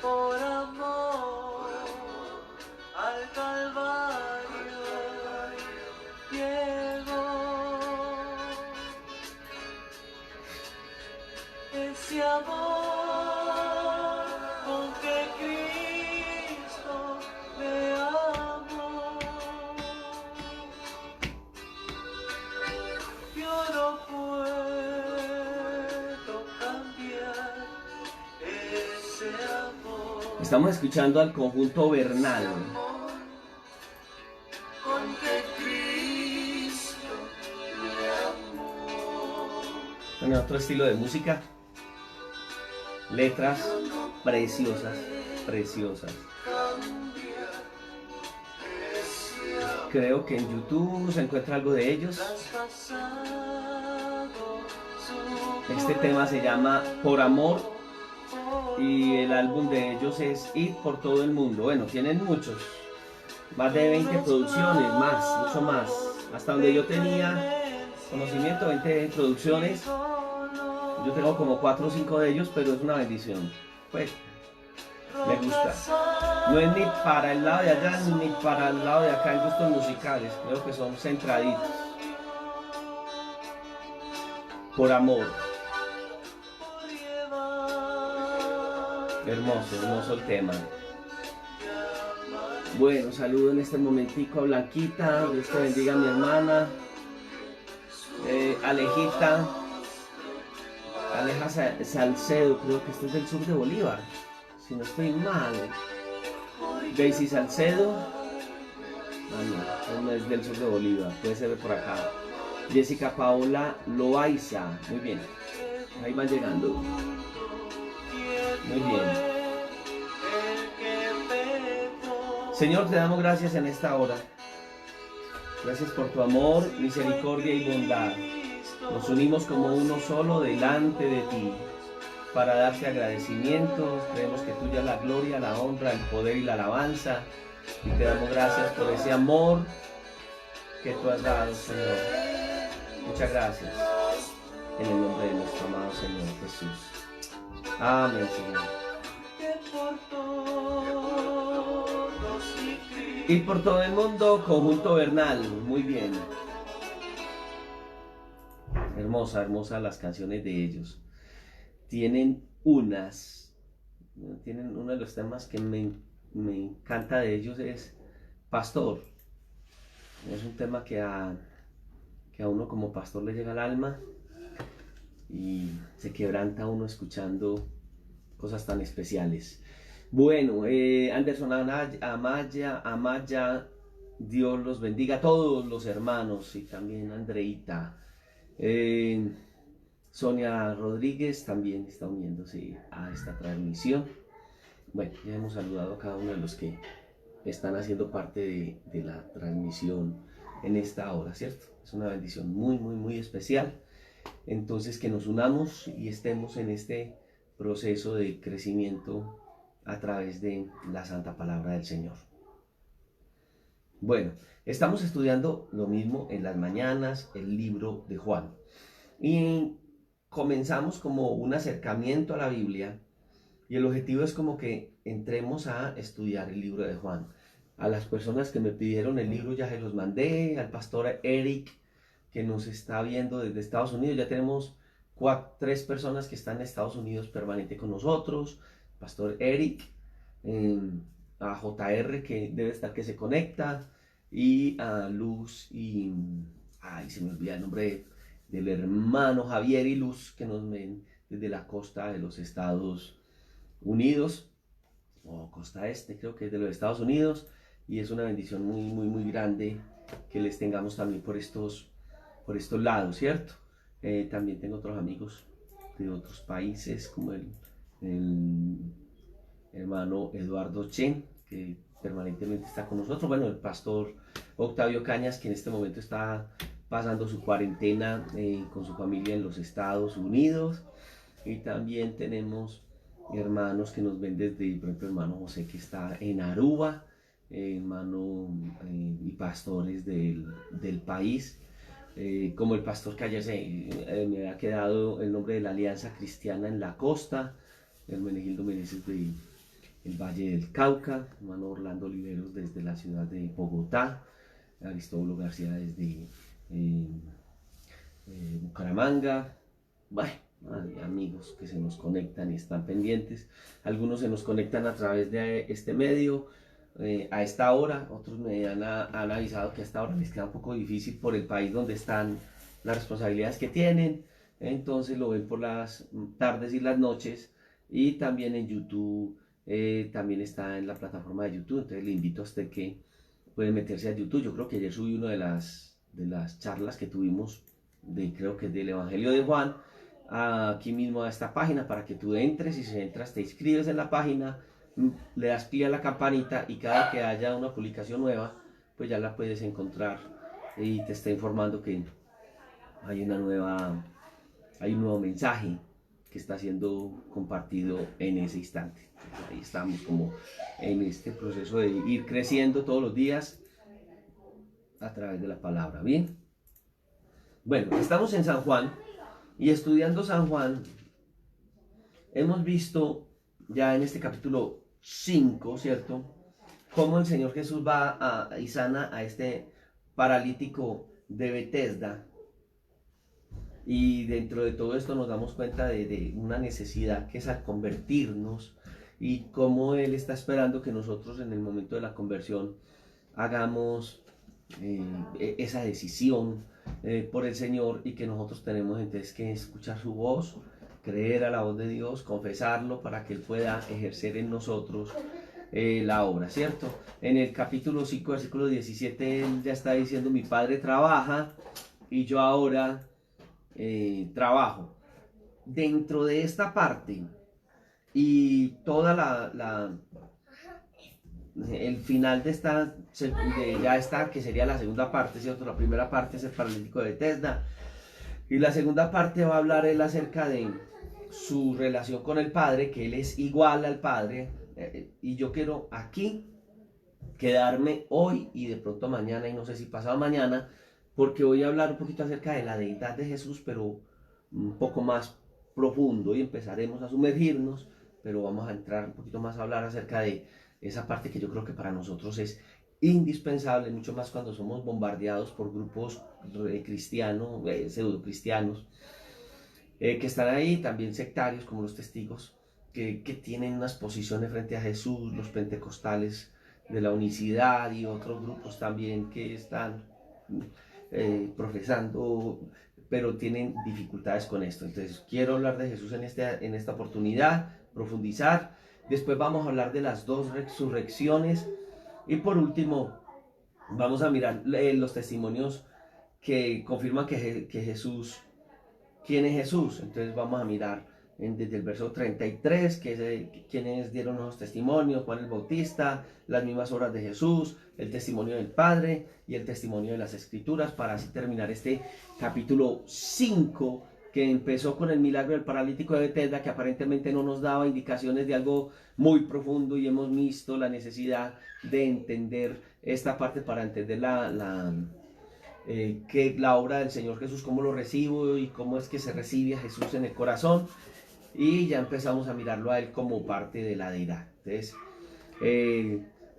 por amor al Calvario llegó. Ese amor con que Cristo me amó, yo no puedo cambiar ese amor. Estamos escuchando al conjunto Bernal. Con que Cristo me amó. Bueno, otro estilo de música. Letras preciosas, preciosas. Creo que en YouTube se encuentra algo de ellos. Este tema se llama Por Amor y el álbum de ellos es Ir por todo el mundo. Bueno, tienen muchos, más de 20 producciones, más, mucho más. Hasta donde yo tenía conocimiento, 20 producciones. Yo tengo como 4 o 5 de ellos, pero es una bendición. Pues, me gusta. No es ni para el lado de allá ni para el lado de acá en gustos musicales. Creo que son centraditos. Por amor. Hermoso, hermoso el tema. Bueno, saludo en este momentico a Blanquita. Dios te bendiga, mi hermana. Alejita. Aleja Salcedo, creo que esto es del sur de Bolívar, si no estoy mal. Daisy Salcedo, no es del sur de Bolívar, puede ser de por acá. Jessica Paola Loaiza, muy bien, ahí van llegando. Muy bien. Señor, te damos gracias en esta hora. Gracias por tu amor, misericordia y bondad. Nos unimos como uno solo delante de ti para darte agradecimiento. Creemos que tuya es la gloria, la honra, el poder y la alabanza. Y te damos gracias por ese amor que tú has dado, Señor. Muchas gracias. En el nombre de nuestro amado Señor Jesús. Amén, Señor. Y por todo el mundo, conjunto Bernal. Muy bien. Hermosa, hermosa las canciones de ellos. Tienen uno de los temas que me encanta de ellos es Pastor. Es un tema que a uno como pastor le llega al alma y se quebranta uno escuchando cosas tan especiales. Bueno, Anderson Amaya, Dios los bendiga a todos los hermanos y también a Andreita. Sonia Rodríguez también está uniéndose a esta transmisión. Bueno, ya hemos saludado a cada uno de los que están haciendo parte de la transmisión en esta hora, ¿cierto? Es una bendición muy, muy, muy especial. Entonces, que nos unamos y estemos en este proceso de crecimiento a través de la santa palabra del Señor. Bueno, estamos estudiando lo mismo en las mañanas, el libro de Juan. Y comenzamos como un acercamiento a la Biblia y el objetivo es como que entremos a estudiar el libro de Juan. A las personas que me pidieron el libro ya se los mandé, al pastor Eric que nos está viendo desde Estados Unidos, ya tenemos 3 personas que están en Estados Unidos permanente con nosotros, pastor Eric, a JR que debe estar que se conecta, y a Luz y, ay, se me olvida el nombre del hermano Javier y Luz que nos ven desde la costa de los Estados Unidos, o costa este creo que es de los Estados Unidos, y es una bendición muy, muy, muy grande que les tengamos también por estos lados, ¿cierto? También tengo otros amigos de otros países como el hermano Eduardo Chen, que permanentemente está con nosotros. Bueno, el pastor Octavio Cañas, que en este momento está pasando su cuarentena con su familia en los Estados Unidos. Y también tenemos hermanos que nos ven desde, por ejemplo, hermano José que está en Aruba, hermano y pastores del país. Como el pastor que ayer me ha quedado el nombre de la Alianza Cristiana en la Costa, Hermenegildo Meneses el Valle del Cauca, hermano Orlando Oliveros desde la ciudad de Bogotá, Aristóbulo García desde Bucaramanga. Bueno, hay amigos que se nos conectan y están pendientes. Algunos se nos conectan a través de este medio a esta hora. Otros me han avisado que a esta hora les queda un poco difícil por el país donde están, las responsabilidades que tienen. Entonces lo ven por las tardes y las noches. Y también en YouTube, también está en la plataforma de YouTube. Entonces le invito a usted que puede meterse a YouTube. Yo creo que ayer subí una de las charlas que tuvimos, creo que del Evangelio de Juan, aquí mismo a esta página, para que tú entres, y si entras te inscribes en la página, le das clic a la campanita y cada que haya una publicación nueva, pues ya la puedes encontrar y te está informando que hay hay un nuevo mensaje que está siendo compartido en ese instante. Ahí estamos como en este proceso de ir creciendo todos los días a través de la palabra. Bien, bueno, estamos en San Juan y estudiando San Juan hemos visto ya en este capítulo 5, ¿cierto? Cómo el Señor Jesús va y sana a este paralítico de Betesda. Y dentro de todo esto nos damos cuenta de una necesidad que es al convertirnos, y cómo Él está esperando que nosotros en el momento de la conversión hagamos esa decisión por el Señor, y que nosotros tenemos entonces que escuchar su voz, creer a la voz de Dios, confesarlo para que Él pueda ejercer en nosotros la obra, ¿cierto? En el capítulo 5, versículo 17, Él ya está diciendo: mi Padre trabaja y yo ahora trabajo. Dentro de esta parte y toda el final de esta, ya está, que sería la segunda parte, ¿cierto? La primera parte es el paralítico de Betesda, y la segunda parte va a hablar él acerca de su relación con el Padre, que él es igual al Padre, y yo quiero aquí quedarme hoy y de pronto mañana, y no sé si pasado mañana, porque voy a hablar un poquito acerca de la deidad de Jesús, pero un poco más profundo, y empezaremos a sumergirnos, pero vamos a entrar un poquito más a hablar acerca de esa parte que yo creo que para nosotros es indispensable, mucho más cuando somos bombardeados por grupos cristianos, pseudo cristianos, que están ahí, también sectarios como los testigos, que tienen unas posiciones frente a Jesús, los pentecostales de la unicidad, y otros grupos también que están profesando, pero tienen dificultades con esto. Entonces quiero hablar de Jesús en esta oportunidad, profundizar. Después vamos a hablar de las dos resurrecciones, y por último vamos a mirar los testimonios que confirman que Jesús, ¿quién es Jesús? Entonces vamos a mirar desde el verso 33, que es quienes dieron los testimonios: Juan el Bautista, las mismas obras de Jesús, el testimonio del Padre y el testimonio de las Escrituras, para así terminar este capítulo 5, que empezó con el milagro del paralítico de Betesda, que aparentemente no nos daba indicaciones de algo muy profundo, y hemos visto la necesidad de entender esta parte para entender que la obra del Señor Jesús, cómo lo recibo y cómo es que se recibe a Jesús en el corazón, y ya empezamos a mirarlo a Él como parte de la deidad. Entonces,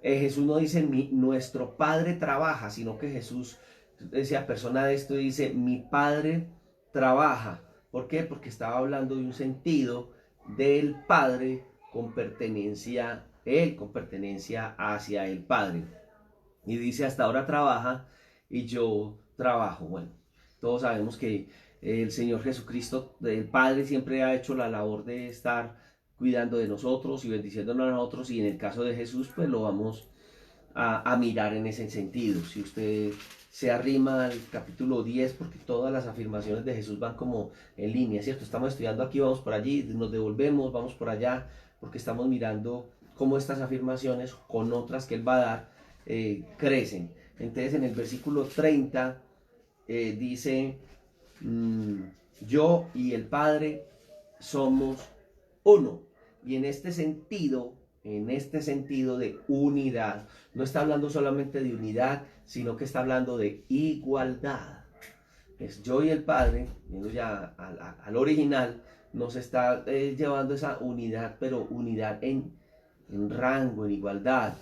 Jesús no dice nuestro Padre trabaja, sino que Jesús decía persona de esto, dice mi Padre trabaja. ¿Por qué? Porque estaba hablando de un sentido del Padre con pertenencia, Él con pertenencia hacia el Padre. Y dice: hasta ahora trabaja y yo trabajo. Bueno, todos sabemos que el Señor Jesucristo, el Padre, siempre ha hecho la labor de estar cuidando de nosotros y bendiciéndonos a nosotros, y en el caso de Jesús pues lo vamos a mirar en ese sentido. Si usted se arrima al capítulo 10, porque todas las afirmaciones de Jesús van como en línea, ¿cierto? Estamos estudiando aquí, vamos por allí, nos devolvemos, vamos por allá, porque estamos mirando cómo estas afirmaciones con otras que Él va a dar crecen. Entonces en el versículo 30 dice: yo y el Padre somos uno. Y en este sentido de unidad, no está hablando solamente de unidad, sino que está hablando de igualdad. Es yo y el Padre, yendo ya al original, nos está llevando esa unidad, pero unidad en en rango, en igualdad.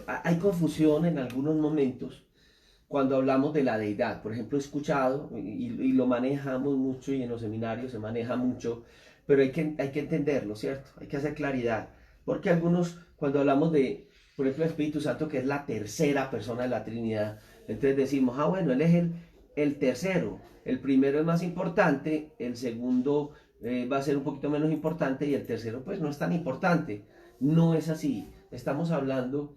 Hay confusión en algunos momentos cuando hablamos de la deidad. Por ejemplo, he escuchado, y lo manejamos mucho, y en los seminarios se maneja mucho, pero hay que entenderlo, ¿cierto? Hay que hacer claridad. Porque algunos, cuando hablamos de, por ejemplo, el Espíritu Santo, que es la tercera persona de la Trinidad, entonces decimos, ah, bueno, Él es el tercero. El primero es más importante, el segundo va a ser un poquito menos importante, y el tercero, pues, no es tan importante. No es así. Estamos hablando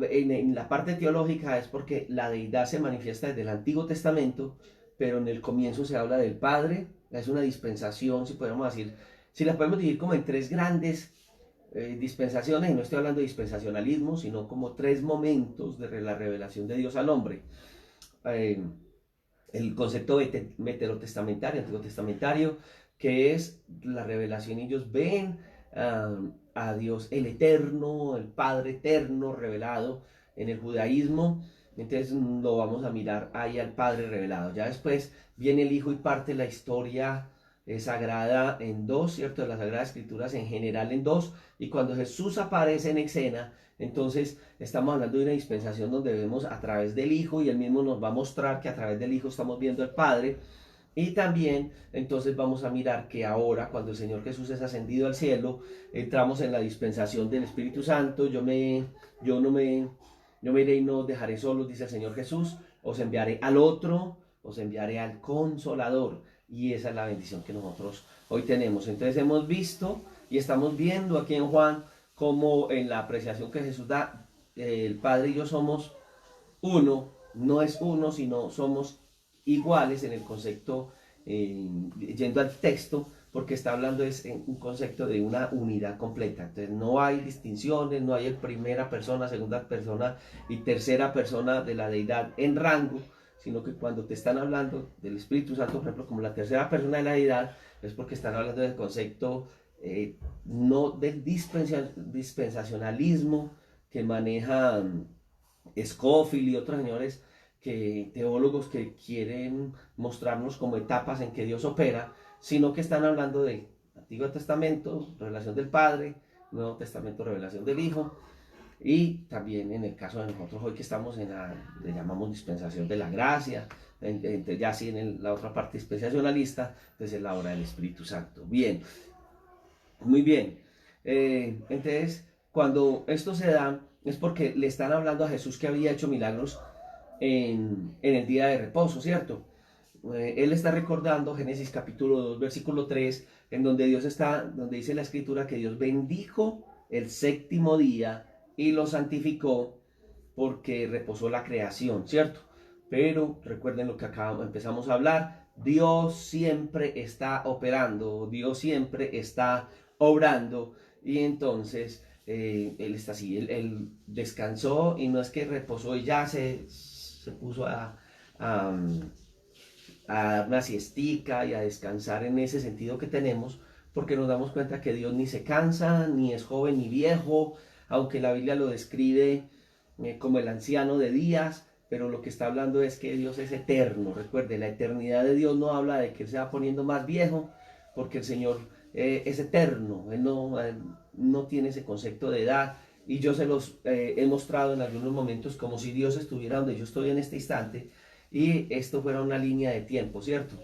en la parte teológica es porque la deidad se manifiesta desde el Antiguo Testamento, pero en el comienzo se habla del Padre. Es una dispensación, si podemos decir, si la podemos dividir como en tres grandes dispensaciones, y no estoy hablando de dispensacionalismo, sino como tres momentos de la revelación de Dios al hombre. Eh, el concepto veterotestamentario, antiguo testamentario, que es la revelación, y ellos ven a Dios el eterno, el Padre eterno revelado en el judaísmo. Entonces lo vamos a mirar ahí al Padre revelado. Ya después viene el Hijo y parte la historia sagrada en dos, ¿cierto? De las Sagradas Escrituras en general en dos. Y cuando Jesús aparece en escena, entonces estamos hablando de una dispensación donde vemos a través del Hijo, y Él mismo nos va a mostrar que a través del Hijo estamos viendo al Padre. Y también entonces vamos a mirar que ahora, cuando el Señor Jesús es ascendido al cielo, entramos en la dispensación del Espíritu Santo. Yo me iré y no os dejaré solos, dice el Señor Jesús. Os enviaré al otro, os enviaré al Consolador. Y esa es la bendición que nosotros hoy tenemos. Entonces hemos visto y estamos viendo aquí en Juan cómo en la apreciación que Jesús da, el Padre y yo somos uno. No es uno, sino somos iguales en el concepto, yendo al texto, porque está hablando es en un concepto de una unidad completa. Entonces no hay distinciones, no hay el primera persona, segunda persona y tercera persona de la deidad en rango, sino que cuando te están hablando del Espíritu Santo, por ejemplo, como la tercera persona de la deidad, es porque están hablando del concepto, no del dispensacionalismo que maneja Scofield y otros señores, teólogos que quieren mostrarnos como etapas en que Dios opera, sino que están hablando de Antiguo Testamento, revelación del Padre; Nuevo Testamento, revelación del Hijo; y también en el caso de nosotros hoy, que estamos en le llamamos dispensación de la gracia, ya así en la otra parte dispensacionalista, entonces es la obra del Espíritu Santo. Bien, muy bien. Entonces, cuando esto se da, es porque le están hablando a Jesús, que había hecho milagros en el día de reposo, ¿cierto? Él está recordando Génesis capítulo 2, versículo 3, en donde donde dice la escritura que Dios bendijo el séptimo día y lo santificó, porque reposó la creación, ¿cierto? Pero recuerden lo que empezamos a hablar: Dios siempre está operando, Dios siempre está obrando, y entonces Él está así, él descansó, y no es que reposó y ya se puso a, a dar una siestica y a descansar en ese sentido que tenemos, porque nos damos cuenta que Dios ni se cansa, ni es joven ni viejo, aunque la Biblia lo describe como el anciano de días, pero lo que está hablando es que Dios es eterno. Recuerde, la eternidad de Dios no habla de que Él se va poniendo más viejo, porque el Señor es eterno. Él no tiene ese concepto de edad, y yo se los he mostrado en algunos momentos como si Dios estuviera donde yo estoy en este instante, y esto fuera una línea de tiempo, ¿cierto?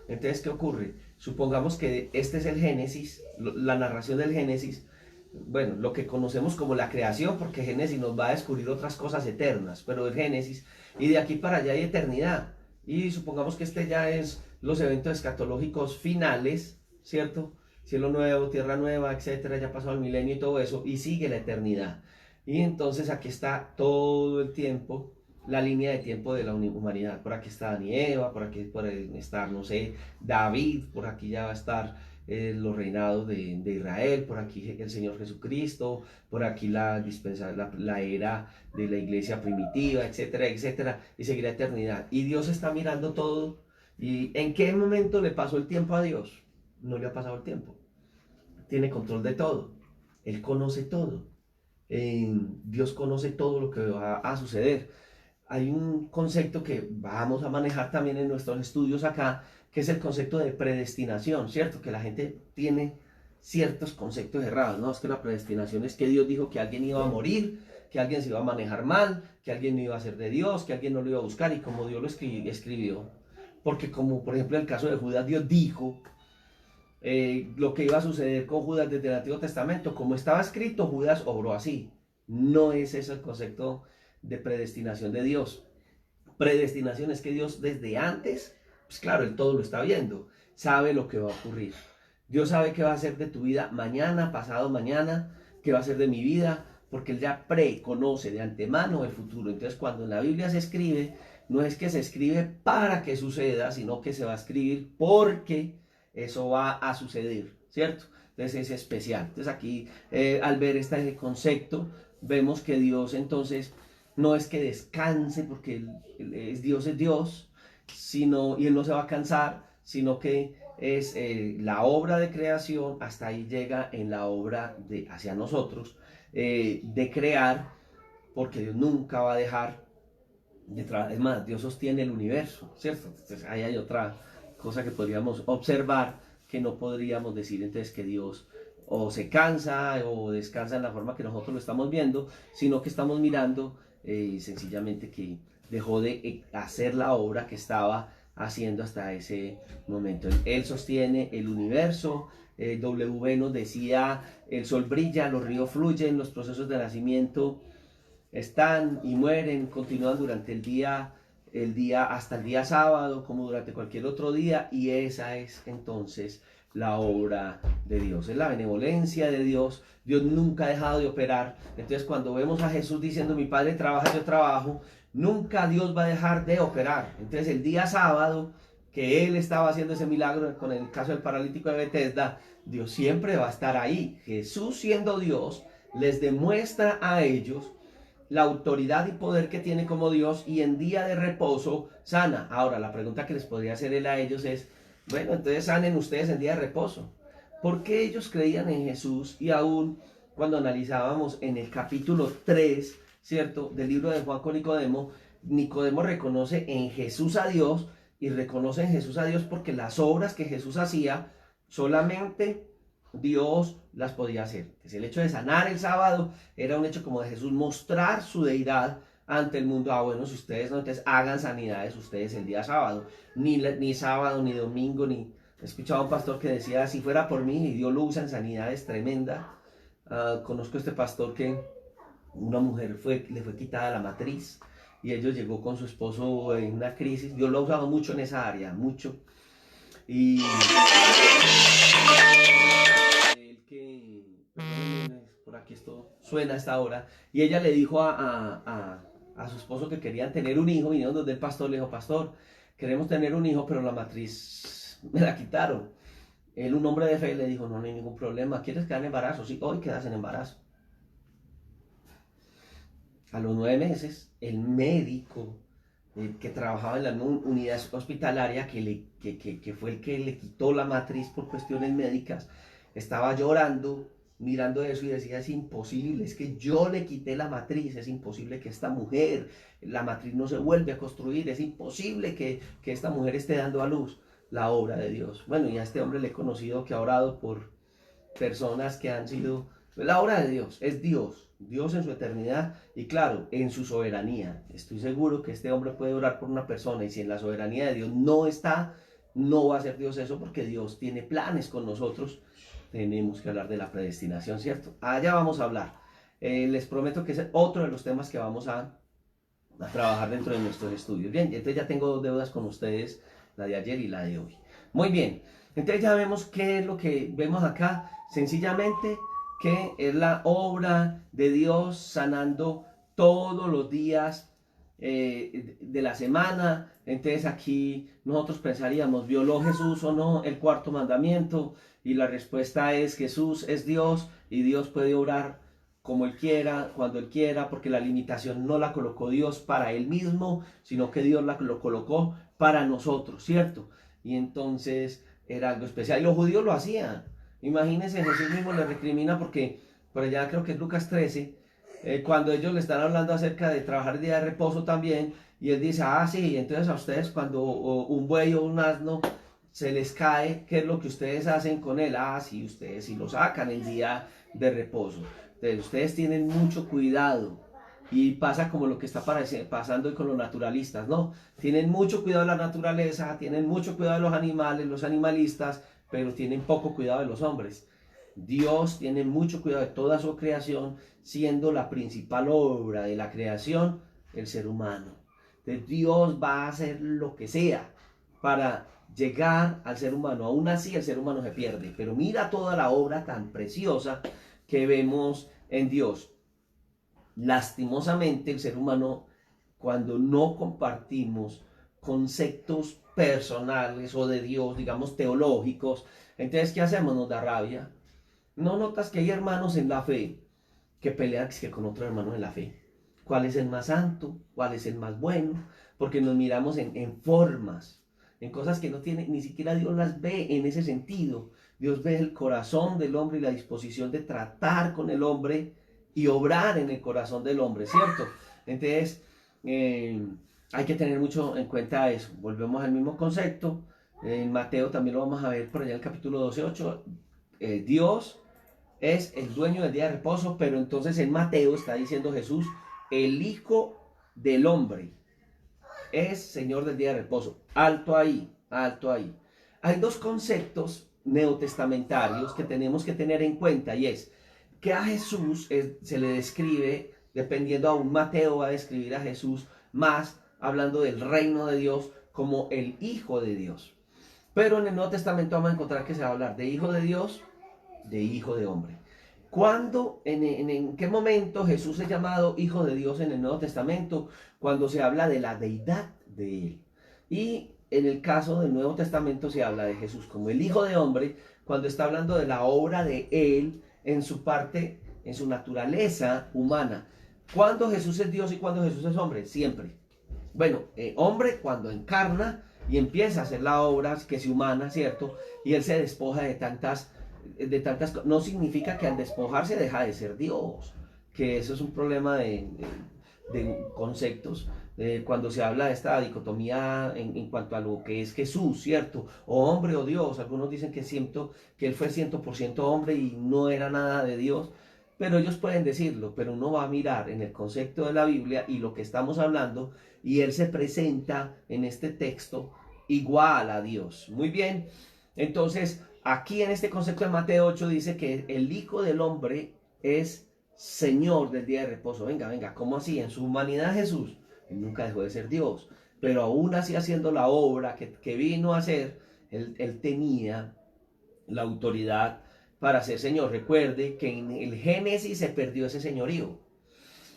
Entonces, ¿qué ocurre? Supongamos que este es el Génesis, la narración del Génesis, bueno, lo que conocemos como la creación, porque Génesis nos va a descubrir otras cosas eternas, pero el Génesis, y de aquí para allá hay eternidad. Y supongamos que este ya es los eventos escatológicos finales, ¿cierto? Cielo nuevo, tierra nueva, etcétera, ya pasó el milenio y todo eso, y sigue la eternidad. Y entonces aquí está todo el tiempo, la línea de tiempo de la humanidad. Por aquí está Adán y Eva, por aquí puede estar, no sé, David, por aquí ya va a estar los reinados de Israel, por aquí el Señor Jesucristo, por aquí la era de la iglesia primitiva, etcétera, etcétera, y seguirá eternidad. Y Dios está mirando todo. ¿Y en qué momento le pasó el tiempo a Dios? No le ha pasado el tiempo. Tiene control de todo. Él conoce todo. Dios conoce todo lo que va a suceder. Hay un concepto que vamos a manejar también en nuestros estudios acá, que es el concepto de predestinación, ¿cierto? Que la gente tiene ciertos conceptos errados, ¿no? Es que la predestinación es que Dios dijo que alguien iba a morir, que alguien se iba a manejar mal, que alguien no iba a ser de Dios, que alguien no lo iba a buscar, y como Dios lo escribió. Porque como por ejemplo en el caso de Judas, Dios dijo lo que iba a suceder con Judas desde el Antiguo Testamento. Como estaba escrito, Judas obró así. No es ese el concepto de predestinación de Dios. Predestinación es que Dios desde antes, pues claro, Él todo lo está viendo, sabe lo que va a ocurrir. Dios sabe qué va a hacer de tu vida mañana, pasado mañana, qué va a hacer de mi vida, porque Él ya preconoce de antemano el futuro. Entonces cuando en la Biblia se escribe, no es que se escribe para que suceda, sino que se va a escribir porque eso va a suceder, ¿cierto? Entonces es especial. Entonces aquí al ver este concepto, vemos que Dios entonces no es que descanse porque es Dios, sino, y Él no se va a cansar, sino que es la obra de creación, hasta ahí llega en la obra de hacia nosotros, de crear, porque Dios nunca va a dejar de trabajar. Es más, Dios sostiene el universo, ¿cierto? Entonces ahí hay otra cosa que podríamos observar, que no podríamos decir entonces que Dios o se cansa o descansa en la forma que nosotros lo estamos viendo, sino que estamos mirando sencillamente que dejó de hacer la obra que estaba haciendo hasta ese momento. Él sostiene el universo. W nos decía, el sol brilla, los ríos fluyen, los procesos de nacimiento están y mueren, continúan durante el día hasta el día sábado, como durante cualquier otro día, y esa es entonces la obra de Dios, es la benevolencia de Dios. Dios nunca ha dejado de operar. Entonces cuando vemos a Jesús diciendo mi Padre trabaja, yo trabajo, nunca Dios va a dejar de operar. Entonces el día sábado que Él estaba haciendo ese milagro con el caso del paralítico de Betesda, Dios siempre va a estar ahí. Jesús, siendo Dios, les demuestra a ellos la autoridad y poder que tiene como Dios, y en día de reposo sana. Ahora, la pregunta que les podría hacer él a ellos es, bueno, entonces sanen ustedes en día de reposo. ¿Por qué ellos creían en Jesús? Y aún cuando analizábamos en el capítulo 3, ¿cierto?, del libro de Juan con Nicodemo, Nicodemo reconoce en Jesús a Dios, y reconoce en Jesús a Dios porque las obras que Jesús hacía solamente Dios las podía hacer. Entonces, el hecho de sanar el sábado era un hecho como de Jesús mostrar su deidad ante el mundo. Bueno, si ustedes no, entonces hagan sanidades ustedes el día sábado. Ni sábado, ni domingo, ni... Escuchaba a un pastor que decía, si fuera por mí, y Dios lo usa en sanidades tremendas. Conozco a este pastor que una mujer le fue quitada la matriz, y ellos llegó con su esposo en una crisis. Dios lo ha usado mucho en esa área, mucho. Y por aquí esto suena a esta hora, y ella le dijo a su esposo que querían tener un hijo. Vinieron donde el pastor, le dijo, pastor, queremos tener un hijo, pero la matriz me la quitaron. Él, un hombre de fe, le dijo, no, no hay ningún problema, ¿quieres quedar en embarazo? Sí, hoy quedas en embarazo. A los 9 meses, el médico que trabajaba en la unidad hospitalaria, que fue el que le quitó la matriz por cuestiones médicas, estaba llorando, mirando eso, y decía, es imposible, es que yo le quité la matriz, es imposible que esta mujer, la matriz no se vuelve a construir, es imposible que esta mujer esté dando a luz. La obra de Dios. Bueno, y a este hombre le he conocido que ha orado por personas que han sido... La obra de Dios es Dios, Dios en su eternidad, y claro, en su soberanía. Estoy seguro que este hombre puede orar por una persona, y si en la soberanía de Dios no está, no va a hacer Dios eso, porque Dios tiene planes con nosotros. Tenemos que hablar de la predestinación, ¿cierto? Allá vamos a hablar. Les prometo que es otro de los temas que vamos a trabajar dentro de nuestros estudios. Bien, entonces ya tengo 2 deudas con ustedes, la de ayer y la de hoy. Muy bien, entonces ya vemos qué es lo que vemos acá. Sencillamente que es la obra de Dios sanando todos los días de la semana. Entonces aquí nosotros pensaríamos, ¿violó Jesús o no el 4.º mandamiento? Y la respuesta es, Jesús es Dios, y Dios puede obrar como Él quiera, cuando Él quiera, porque la limitación no la colocó Dios para Él mismo, sino que Dios lo colocó para nosotros, ¿cierto? Y entonces era algo especial. Y los judíos lo hacían. Imagínense, Jesús mismo le recrimina, porque por allá creo que es Lucas 13, cuando ellos le están hablando acerca de trabajar el día de reposo también, y Él dice, sí, entonces a ustedes cuando un buey o un asno se les cae, ¿qué es lo que ustedes hacen con él? Ah, sí, ustedes sí lo sacan el día de reposo. Entonces, ustedes tienen mucho cuidado. Y pasa como lo que está pasando hoy con los naturalistas, ¿no? Tienen mucho cuidado de la naturaleza, tienen mucho cuidado de los animales, los animalistas, pero tienen poco cuidado de los hombres. Dios tiene mucho cuidado de toda su creación, siendo la principal obra de la creación el ser humano. Entonces Dios va a hacer lo que sea para llegar al ser humano. Aún así el ser humano se pierde, pero mira toda la obra tan preciosa que vemos en Dios. Lastimosamente el ser humano, cuando no compartimos conceptos personales o de Dios, digamos teológicos, entonces ¿qué hacemos? Nos da rabia. ¿No notas que hay hermanos en la fe que pelean que con otros hermanos en la fe? ¿Cuál es el más santo? ¿Cuál es el más bueno? Porque nos miramos en formas, en cosas que no tiene, ni siquiera Dios las ve en ese sentido. Dios ve el corazón del hombre y la disposición de tratar con el hombre y obrar en el corazón del hombre, ¿cierto? Entonces, hay que tener mucho en cuenta eso. Volvemos al mismo concepto. En Mateo también lo vamos a ver por allá en el capítulo 12:8. Dios es el dueño del día de reposo, pero entonces en Mateo está diciendo Jesús, el Hijo del Hombre es Señor del día de reposo. Alto ahí, alto ahí. Hay dos conceptos neotestamentarios que tenemos que tener en cuenta y es que a Jesús se le describe, dependiendo a un Mateo va a describir a Jesús más hablando del reino de Dios como el Hijo de Dios. Pero en el Nuevo Testamento vamos a encontrar que se va a hablar de Hijo de Dios, de Hijo de Hombre. ¿Cuándo, en qué momento Jesús es llamado Hijo de Dios en el Nuevo Testamento? Cuando se habla de la deidad de Él. Y en el caso del Nuevo Testamento se habla de Jesús como el Hijo de Hombre, cuando está hablando de la obra de Él en su parte, en su naturaleza humana. ¿Cuándo Jesús es Dios y cuándo Jesús es hombre? Siempre. Bueno, hombre cuando encarna y empieza a hacer la obra que es humana, ¿cierto? Y Él se despoja de tantas no significa que al despojarse deja de ser Dios, que eso es un problema de conceptos, cuando se habla de esta dicotomía en cuanto a lo que es Jesús, ¿cierto? O hombre o Dios, algunos dicen que él fue 100% hombre y no era nada de Dios, pero ellos pueden decirlo, pero uno va a mirar en el concepto de la Biblia y lo que estamos hablando, y él se presenta en este texto igual a Dios. Muy bien, entonces aquí en este concepto de Mateo 8 dice que el Hijo del Hombre es Señor del día de reposo. Venga, venga, ¿cómo así? En su humanidad Jesús, él nunca dejó de ser Dios, pero aún así haciendo la obra que vino a hacer, él tenía la autoridad para ser Señor. Recuerde que en el Génesis se perdió ese señorío.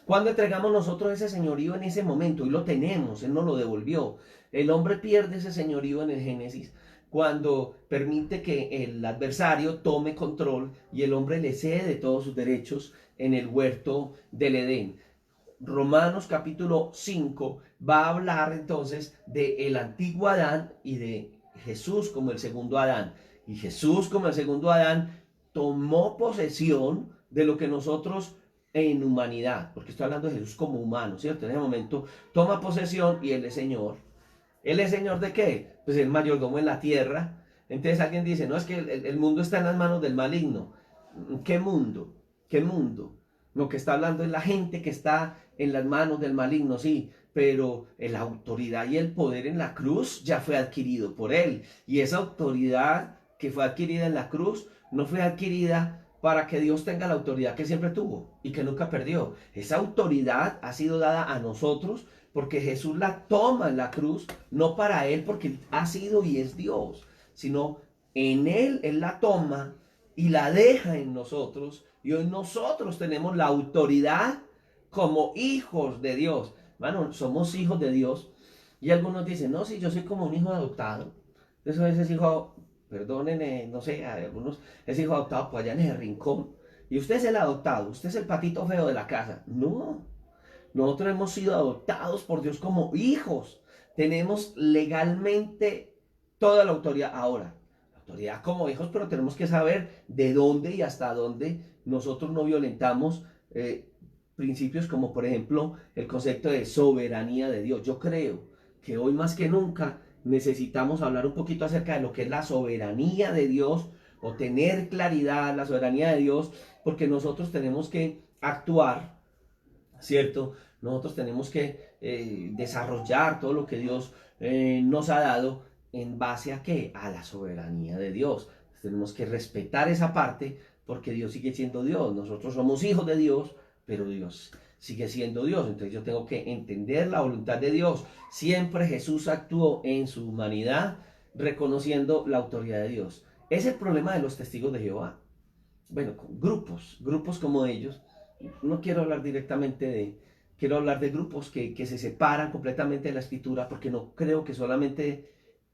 Cuando entregamos nosotros ese señorío en ese momento, y lo tenemos, Él nos lo devolvió. El hombre pierde ese señorío en el Génesis cuando permite que el adversario tome control y el hombre le cede todos sus derechos en el huerto del Edén. Romanos capítulo 5 va a hablar entonces del antiguo Adán y de Jesús como el segundo Adán. Y Jesús como el segundo Adán tomó posesión de lo que nosotros en humanidad, porque estoy hablando de Jesús como humano, ¿cierto? En ese momento toma posesión y Él es Señor. ¿Él es Señor de qué? Pues el mayordomo en la tierra. Entonces alguien dice, no, es que el mundo está en las manos del maligno. ¿Qué mundo? ¿Qué mundo? Lo que está hablando es la gente que está en las manos del maligno, sí, pero la autoridad y el poder en la cruz ya fue adquirido por Él. Y esa autoridad que fue adquirida en la cruz no fue adquirida para que Dios tenga la autoridad que siempre tuvo y que nunca perdió. Esa autoridad ha sido dada a nosotros porque Jesús la toma en la cruz, no para Él porque ha sido y es Dios, sino en Él la toma y la deja en nosotros, y hoy nosotros tenemos la autoridad como hijos de Dios. Bueno, somos hijos de Dios, y algunos dicen, no, si yo soy como un hijo adoptado, eso es hijo, perdonen, no sé, a algunos es hijo adoptado por allá en ese rincón, y usted es el adoptado, usted es el patito feo de la casa. No, nosotros hemos sido adoptados por Dios como hijos. Tenemos legalmente toda la autoridad. Ahora, la autoridad como hijos, pero tenemos que saber de dónde y hasta dónde nosotros no violentamos principios como, por ejemplo, el concepto de soberanía de Dios. Yo creo que hoy más que nunca necesitamos hablar un poquito acerca de lo que es la soberanía de Dios o tener claridad, la soberanía de Dios, porque nosotros tenemos que actuar, ¿cierto? Nosotros tenemos que desarrollar todo lo que Dios nos ha dado en base a ¿qué? A la soberanía de Dios. Tenemos que respetar esa parte porque Dios sigue siendo Dios. Nosotros somos hijos de Dios, pero Dios sigue siendo Dios. Entonces yo tengo que entender la voluntad de Dios. Siempre Jesús actuó en su humanidad reconociendo la autoridad de Dios. Es el problema de los testigos de Jehová. Bueno, grupos como ellos. No quiero hablar directamente quiero hablar de grupos que se separan completamente de la escritura porque no creo que solamente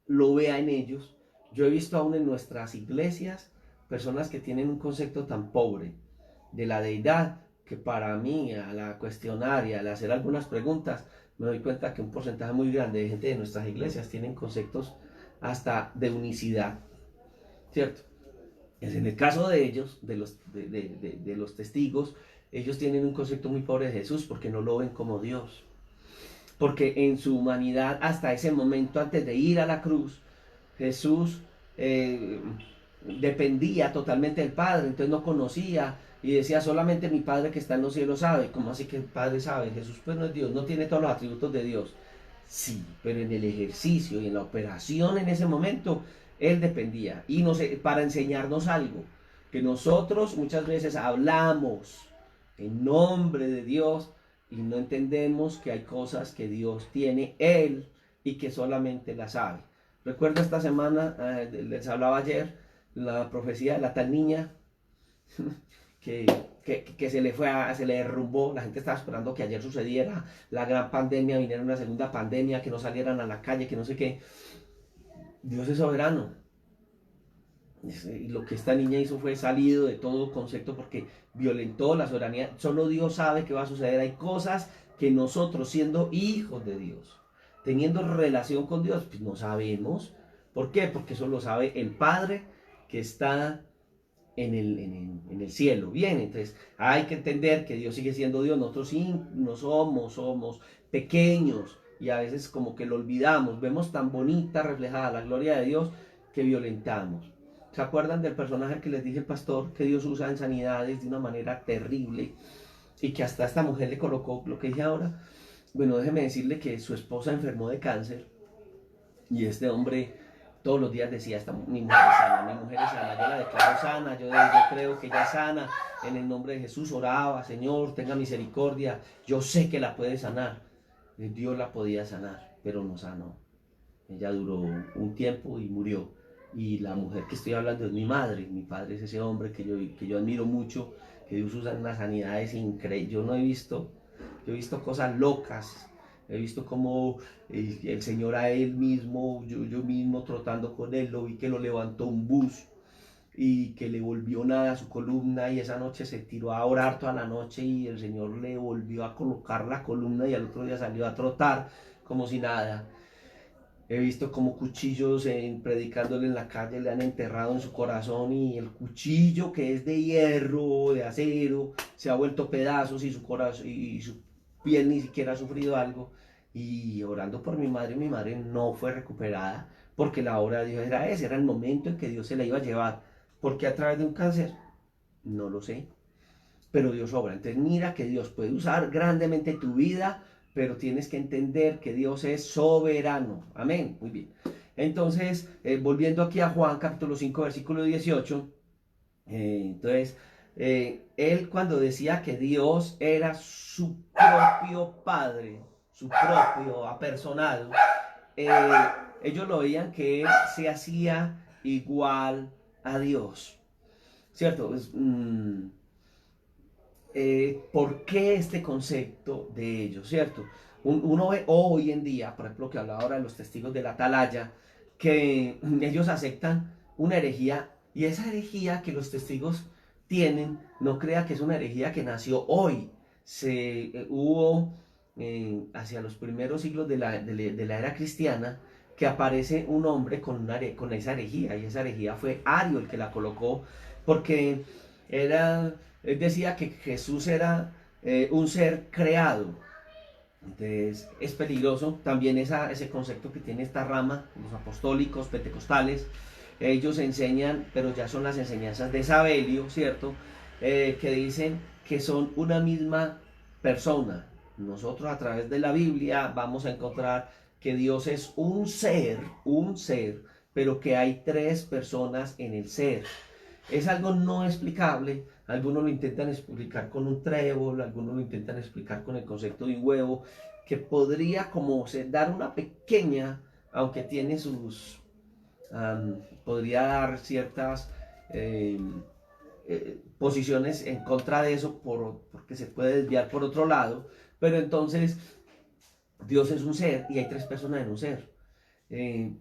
lo vea en ellos. Yo he visto aún en nuestras iglesias personas que tienen un concepto tan pobre de la deidad que para mí, a la cuestionar y al hacer algunas preguntas, me doy cuenta que un porcentaje muy grande de gente de nuestras iglesias tienen conceptos hasta de unicidad, ¿cierto? Es en el caso de ellos, de los testigos, ellos tienen un concepto muy pobre de Jesús porque no lo ven como Dios. Porque en su humanidad, hasta ese momento, antes de ir a la cruz, Jesús dependía totalmente del Padre, entonces no conocía y decía solamente mi Padre que está en los cielos sabe. ¿Cómo así que el Padre sabe? Jesús pues no es Dios, no tiene todos los atributos de Dios. Sí, pero en el ejercicio y en la operación en ese momento, Él dependía. Y para enseñarnos algo, que nosotros muchas veces hablamos en nombre de Dios y no entendemos que hay cosas que Dios tiene Él y que solamente las sabe. Recuerdo esta semana, les hablaba ayer, la profecía de la tal niña que se le derrumbó. La gente estaba esperando que ayer sucediera la gran pandemia, viniera una segunda pandemia, que no salieran a la calle, que no sé qué. Dios es soberano. Y lo que esta niña hizo fue salido de todo concepto porque violentó la soberanía. Solo Dios sabe qué va a suceder. Hay cosas que nosotros, siendo hijos de Dios, teniendo relación con Dios, pues no sabemos. ¿Por qué? Porque eso lo sabe el Padre que está en el cielo. Bien, entonces hay que entender que Dios sigue siendo Dios. Nosotros sí no somos pequeños y a veces como que lo olvidamos. Vemos tan bonita reflejada la gloria de Dios que violentamos. ¿Se acuerdan del personaje que les dije el pastor que Dios usa en sanidades de una manera terrible y que hasta esta mujer le colocó lo que dije ahora? Bueno, déjeme decirle que su esposa enfermó de cáncer y este hombre todos los días decía, mi mujer es sana, mi mujer es sana, yo la declaro sana, yo creo que ella es sana, en el nombre de Jesús oraba, Señor, tenga misericordia, yo sé que la puede sanar. Dios la podía sanar, pero no sanó. Ella duró un tiempo y murió. Y la mujer que estoy hablando es mi madre, mi padre es ese hombre que yo admiro mucho, que Dios usa en unas sanidades increíbles. Yo he visto cosas locas. He visto como el Señor a él mismo, yo mismo trotando con él, lo vi que lo levantó un bus y que le volvió nada a su columna y esa noche se tiró a orar toda la noche y el Señor le volvió a colocar la columna y al otro día salió a trotar como si nada. He visto como cuchillos predicándole en la calle le han enterrado en su corazón y el cuchillo que es de hierro, de acero, se ha vuelto pedazos y su corazón y su piel ni siquiera ha sufrido algo. Y orando por mi madre no fue recuperada porque la obra de Dios era ese, era el momento en que Dios se la iba a llevar. ¿Por qué a través de un cáncer? No lo sé, pero Dios obra. Entonces mira que Dios puede usar grandemente tu vida, pero tienes que entender que Dios es soberano. Amén. Muy bien. Entonces, volviendo aquí a Juan capítulo 5, versículo 18, entonces, él cuando decía que Dios era su propio Padre, su propio apersonado, eh, ellos lo veían que él se hacía igual a Dios. ¿Cierto? ¿Por qué este concepto de ellos, cierto? Uno ve hoy en día, por ejemplo, que hablaba ahora de los testigos de la atalaya, que ellos aceptan una herejía y esa herejía que los testigos tienen, no crea que es una herejía que nació hoy. Hubo hacia los primeros siglos de la era cristiana que aparece un hombre con esa herejía y esa herejía fue Ario el que la colocó porque él decía que Jesús era un ser creado Entonces es peligroso también ese concepto que tiene esta rama, los apostólicos, pentecostales. Ellos enseñan, pero ya son las enseñanzas de Sabelio, ¿cierto? Que dicen que son una misma persona. Nosotros a través de la Biblia vamos a encontrar que Dios es un ser, pero que hay tres personas en el ser. Es algo no explicable. Algunos lo intentan explicar con un trébol, algunos lo intentan explicar con el concepto de un huevo, que podría como dar una pequeña, aunque tiene sus, podría dar ciertas eh, posiciones en contra de eso, porque se puede desviar por otro lado, pero entonces Dios es un ser y hay tres personas en un ser. Eh,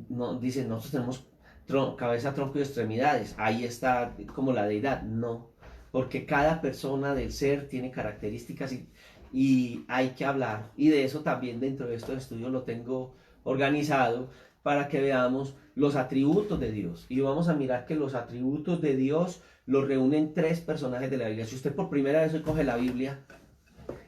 no, dicen, nosotros tenemos cabeza, tronco y extremidades, ahí está como la deidad. No, porque cada persona del ser tiene características y hay que hablar. Y de eso también dentro de estos estudios lo tengo organizado para que veamos los atributos de Dios. Y vamos a mirar que los atributos de Dios los reúnen tres personajes de la Biblia. Si usted por primera vez hoy coge la Biblia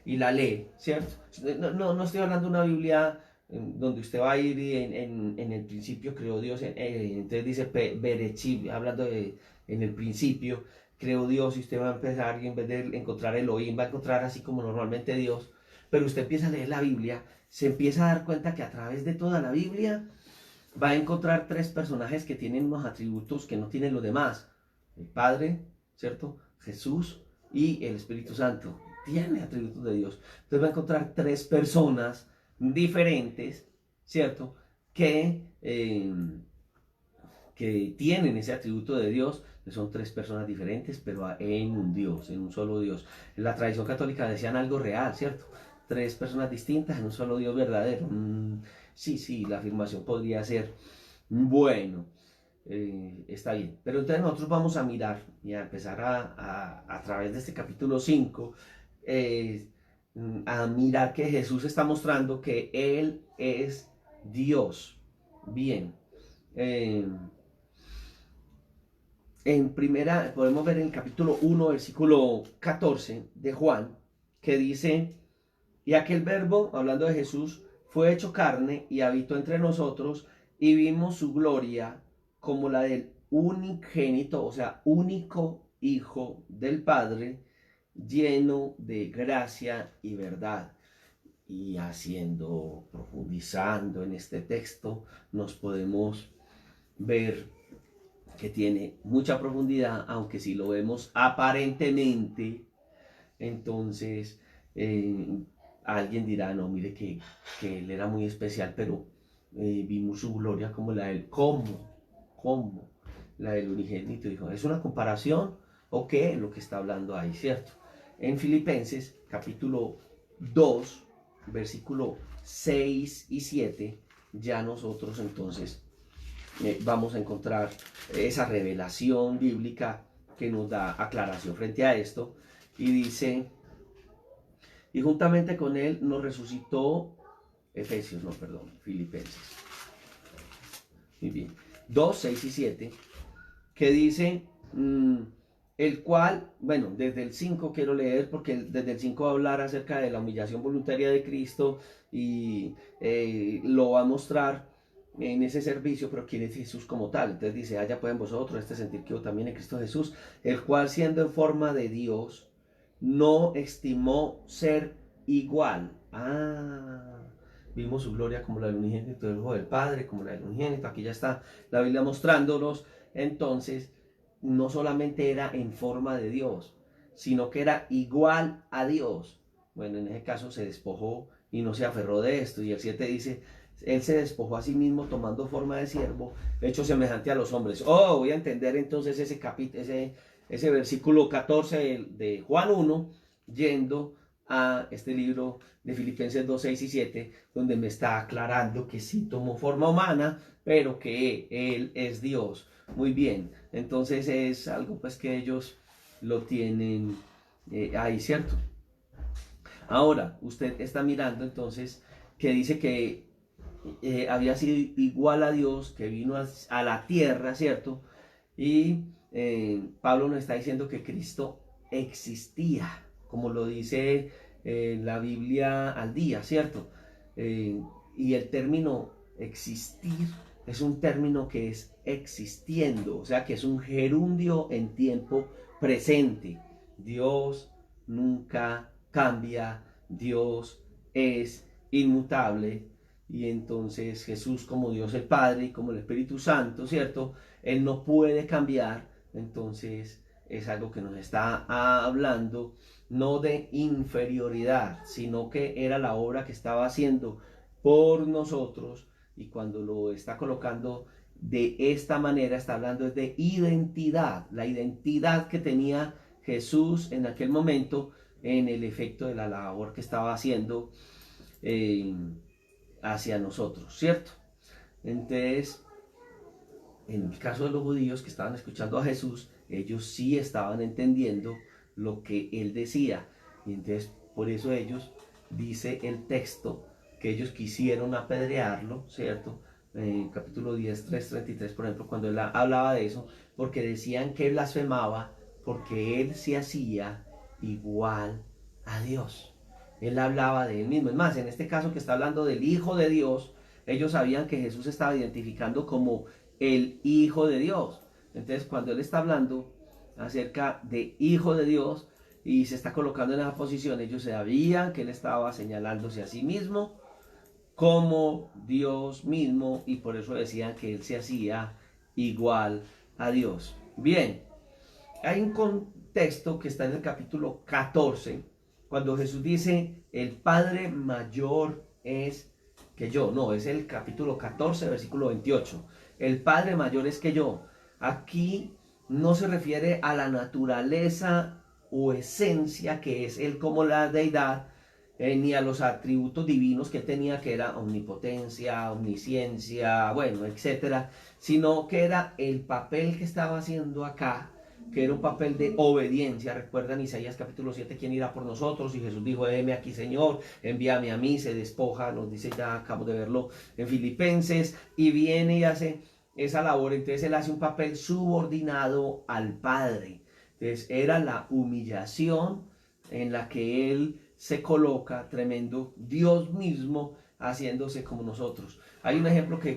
y la lee, ¿cierto? No estoy hablando de una Biblia donde usted va a ir y en el principio creó Dios, entonces dice Berechí, hablando de en el principio creó Dios y usted va a empezar y en vez de encontrar Elohim va a encontrar así como normalmente Dios, pero usted empieza a leer la Biblia, se empieza a dar cuenta que a través de toda la Biblia va a encontrar tres personajes que tienen unos atributos que no tienen los demás, el Padre, ¿cierto? Jesús y el Espíritu Santo, tiene atributos de Dios, entonces va a encontrar tres personas diferentes, ¿cierto? Que tienen ese atributo de Dios, que son tres personas diferentes, pero en un Dios, en un solo Dios. En la tradición católica decían algo real, ¿cierto? Tres personas distintas en un solo Dios verdadero. Sí, la afirmación podría ser, bueno, está bien. Pero entonces nosotros vamos a mirar y a empezar a través de este capítulo 5, a mirar que Jesús está mostrando que Él es Dios. Bien. En primera, podemos ver en el capítulo 1, versículo 14 de Juan, que dice, y aquel verbo, hablando de Jesús, fue hecho carne y habitó entre nosotros y vimos su gloria como la del unigénito, o sea, único Hijo del Padre, lleno de gracia y verdad. Y profundizando en este texto, nos podemos ver que tiene mucha profundidad, aunque si lo vemos aparentemente, entonces alguien dirá, no, mire que él era muy especial, pero vimos su gloria como la del, ¿cómo? La del unigénito. Dijo, ¿es una comparación o qué es lo que está hablando ahí, cierto? En Filipenses, capítulo 2, versículo 6 y 7, ya nosotros entonces vamos a encontrar esa revelación bíblica que nos da aclaración frente a esto. Y dice, y juntamente con él nos resucitó, Filipenses. Muy bien. 2, 6 y 7, que dice, el cual, bueno, desde el 5 quiero leer, porque desde el 5 va a hablar acerca de la humillación voluntaria de Cristo y lo va a mostrar en ese servicio, pero quién es Jesús como tal. Entonces dice, haya pues en vosotros este sentir que yo también en Cristo Jesús, el cual siendo en forma de Dios, no estimó ser igual. Vimos su gloria como la del unigénito del Hijo del Padre, como la del unigénito. Aquí ya está la Biblia mostrándonos. Entonces, no solamente era en forma de Dios, sino que era igual a Dios. Bueno, en ese caso se despojó y no se aferró de esto. Y el 7 dice, él se despojó a sí mismo tomando forma de siervo, hecho semejante a los hombres. Voy a entender entonces ese versículo 14 de Juan 1, yendo a este libro de Filipenses 2, 6 y 7, donde me está aclarando que sí tomó forma humana, pero que Él es Dios. Muy bien, entonces es algo pues que ellos lo tienen ahí, ¿cierto? Ahora, usted está mirando entonces que dice que había sido igual a Dios, que vino a la tierra, ¿cierto? Y Pablo nos está diciendo que Cristo existía, como lo dice la Biblia al día, ¿cierto? Y el término existir es un término que es existiendo, o sea que es un gerundio en tiempo presente. Dios nunca cambia, Dios es inmutable, y entonces Jesús como Dios el Padre y como el Espíritu Santo, ¿cierto? Él no puede cambiar, entonces es algo que nos está hablando no de inferioridad, sino que era la obra que estaba haciendo por nosotros, y cuando lo está colocando de esta manera está hablando de identidad, la identidad que tenía Jesús en aquel momento en el efecto de la labor que estaba haciendo eh, hacia nosotros, ¿cierto? Entonces, en el caso de los judíos que estaban escuchando a Jesús, ellos sí estaban entendiendo lo que él decía. Y entonces, por eso ellos, dice el texto, que ellos quisieron apedrearlo, ¿cierto? Capítulo 10, 3, 33, por ejemplo, cuando él hablaba de eso, porque decían que blasfemaba, porque él se hacía igual a Dios. Él hablaba de él mismo. Es más, en este caso que está hablando del Hijo de Dios, ellos sabían que Jesús estaba identificando como el Hijo de Dios. Entonces, cuando él está hablando acerca de Hijo de Dios y se está colocando en esa posición, ellos sabían que él estaba señalándose a sí mismo como Dios mismo, y por eso decían que él se hacía igual a Dios. Bien, hay un contexto que está en el capítulo 14, cuando Jesús dice, el Padre mayor es que yo. No, es el capítulo 14, versículo 28. El Padre mayor es que yo. Aquí no se refiere a la naturaleza o esencia que es él como la deidad, ni a los atributos divinos que tenía, que era omnipotencia, omnisciencia, bueno, etcétera, sino que era el papel que estaba haciendo acá, que era un papel de obediencia. Recuerdan Isaías capítulo 7, ¿quién irá por nosotros? Y Jesús dijo, heme aquí, Señor, envíame a mí, se despoja, nos dice, ya acabamos de verlo en Filipenses, y viene y hace esa labor. Entonces él hace un papel subordinado al Padre. Entonces era la humillación en la que él se coloca, tremendo, Dios mismo haciéndose como nosotros. Hay un ejemplo que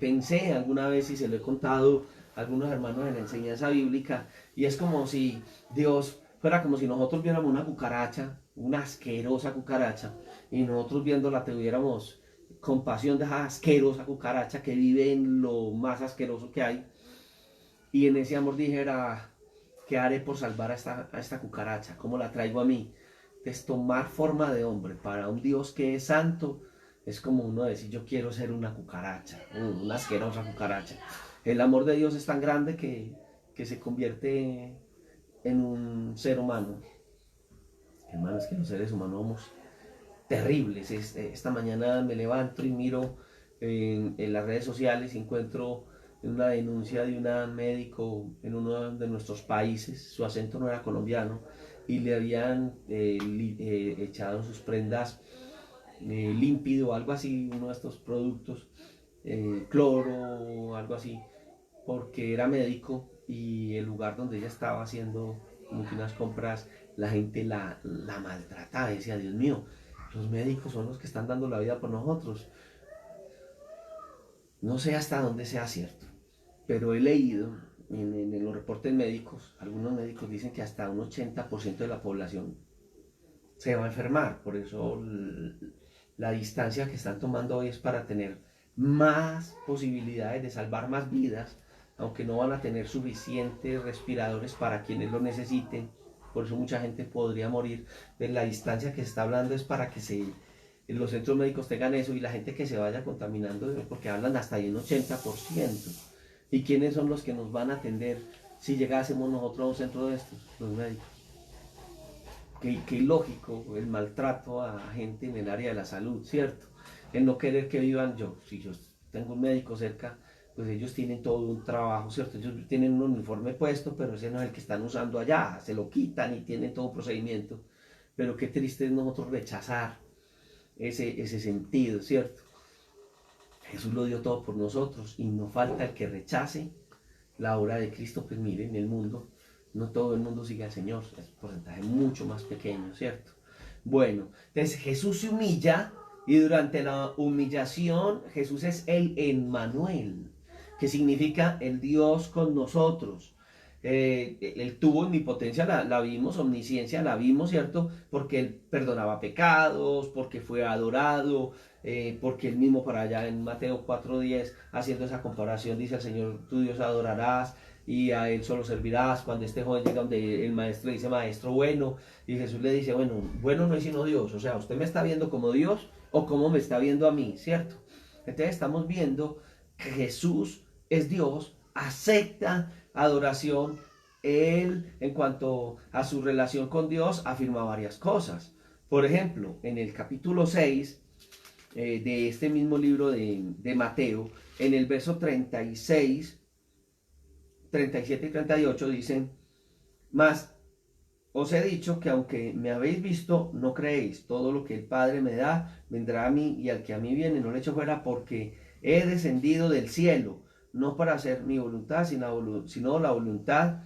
pensé alguna vez y se lo he contado a algunos hermanos en la enseñanza bíblica, y es como si Dios fuera como si nosotros viéramos una cucaracha, una asquerosa cucaracha, y nosotros viéndola tuviéramos compasión de esa asquerosa cucaracha que vive en lo más asqueroso que hay, y en ese amor dijera, ¿qué haré por salvar a esta cucaracha? ¿Cómo la traigo a mí? Es tomar forma de hombre para un Dios que es santo. Es como uno decir, yo quiero ser una cucaracha, una asquerosa cucaracha. El amor de Dios es tan grande que se convierte en un ser humano. Hermano, es que los seres humanos somos terribles. Esta mañana me levanto y miro en las redes sociales y encuentro una denuncia de un médico en uno de nuestros países. Su acento no era colombiano, y le habían echado sus prendas límpido, algo así, uno de estos productos, cloro, algo así, porque era médico, y el lugar donde ella estaba haciendo como que unas compras, la gente la maltrataba. Decía, Dios mío, los médicos son los que están dando la vida por nosotros. No sé hasta dónde sea cierto, pero he leído en los reportes médicos, algunos médicos dicen que hasta un 80% de la población se va a enfermar. Por eso la distancia que están tomando hoy es para tener más posibilidades de salvar más vidas, aunque no van a tener suficientes respiradores para quienes lo necesiten. Por eso mucha gente podría morir. De la distancia que se está hablando es para que los centros médicos tengan eso, y la gente que se vaya contaminando, porque hablan hasta de un 80%. ¿Y quiénes son los que nos van a atender si llegásemos nosotros a un centro de estos? Los médicos. Qué ilógico el maltrato a gente en el área de la salud, ¿cierto? El no querer que vivan si yo tengo un médico cerca, pues ellos tienen todo un trabajo, ¿cierto? Ellos tienen un uniforme puesto, pero ese no es el que están usando allá, se lo quitan y tienen todo un procedimiento. Pero qué triste es nosotros rechazar ese sentido, ¿cierto? Jesús lo dio todo por nosotros, y no falta el que rechace la obra de Cristo. Pues miren, en el mundo no todo el mundo sigue al Señor, es un porcentaje mucho más pequeño, ¿cierto? Bueno, entonces Jesús se humilla y durante la humillación Jesús es el Emmanuel, que significa el Dios con nosotros. Él tuvo omnipotencia, la vimos, omnisciencia, la vimos, ¿cierto? Porque él perdonaba pecados, porque fue adorado, porque él mismo para allá en Mateo 4:10, haciendo esa comparación, dice el Señor, tu Dios adorarás y a él solo servirás. Cuando este joven llega donde el maestro dice, maestro bueno, y Jesús le dice, bueno, bueno no es sino Dios, o sea, usted me está viendo como Dios o como me está viendo a mí, ¿cierto? Entonces estamos viendo que Jesús es Dios, acepta adoración. Él, en cuanto a su relación con Dios, afirma varias cosas. Por ejemplo, en el capítulo 6 de este mismo libro de Mateo, en el verso 36, 37 y 38 dicen, mas os he dicho que aunque me habéis visto, no creéis. Todo lo que el Padre me da, vendrá a mí, y al que a mí viene, no le echo fuera, porque he descendido del cielo, no para hacer mi voluntad, sino la voluntad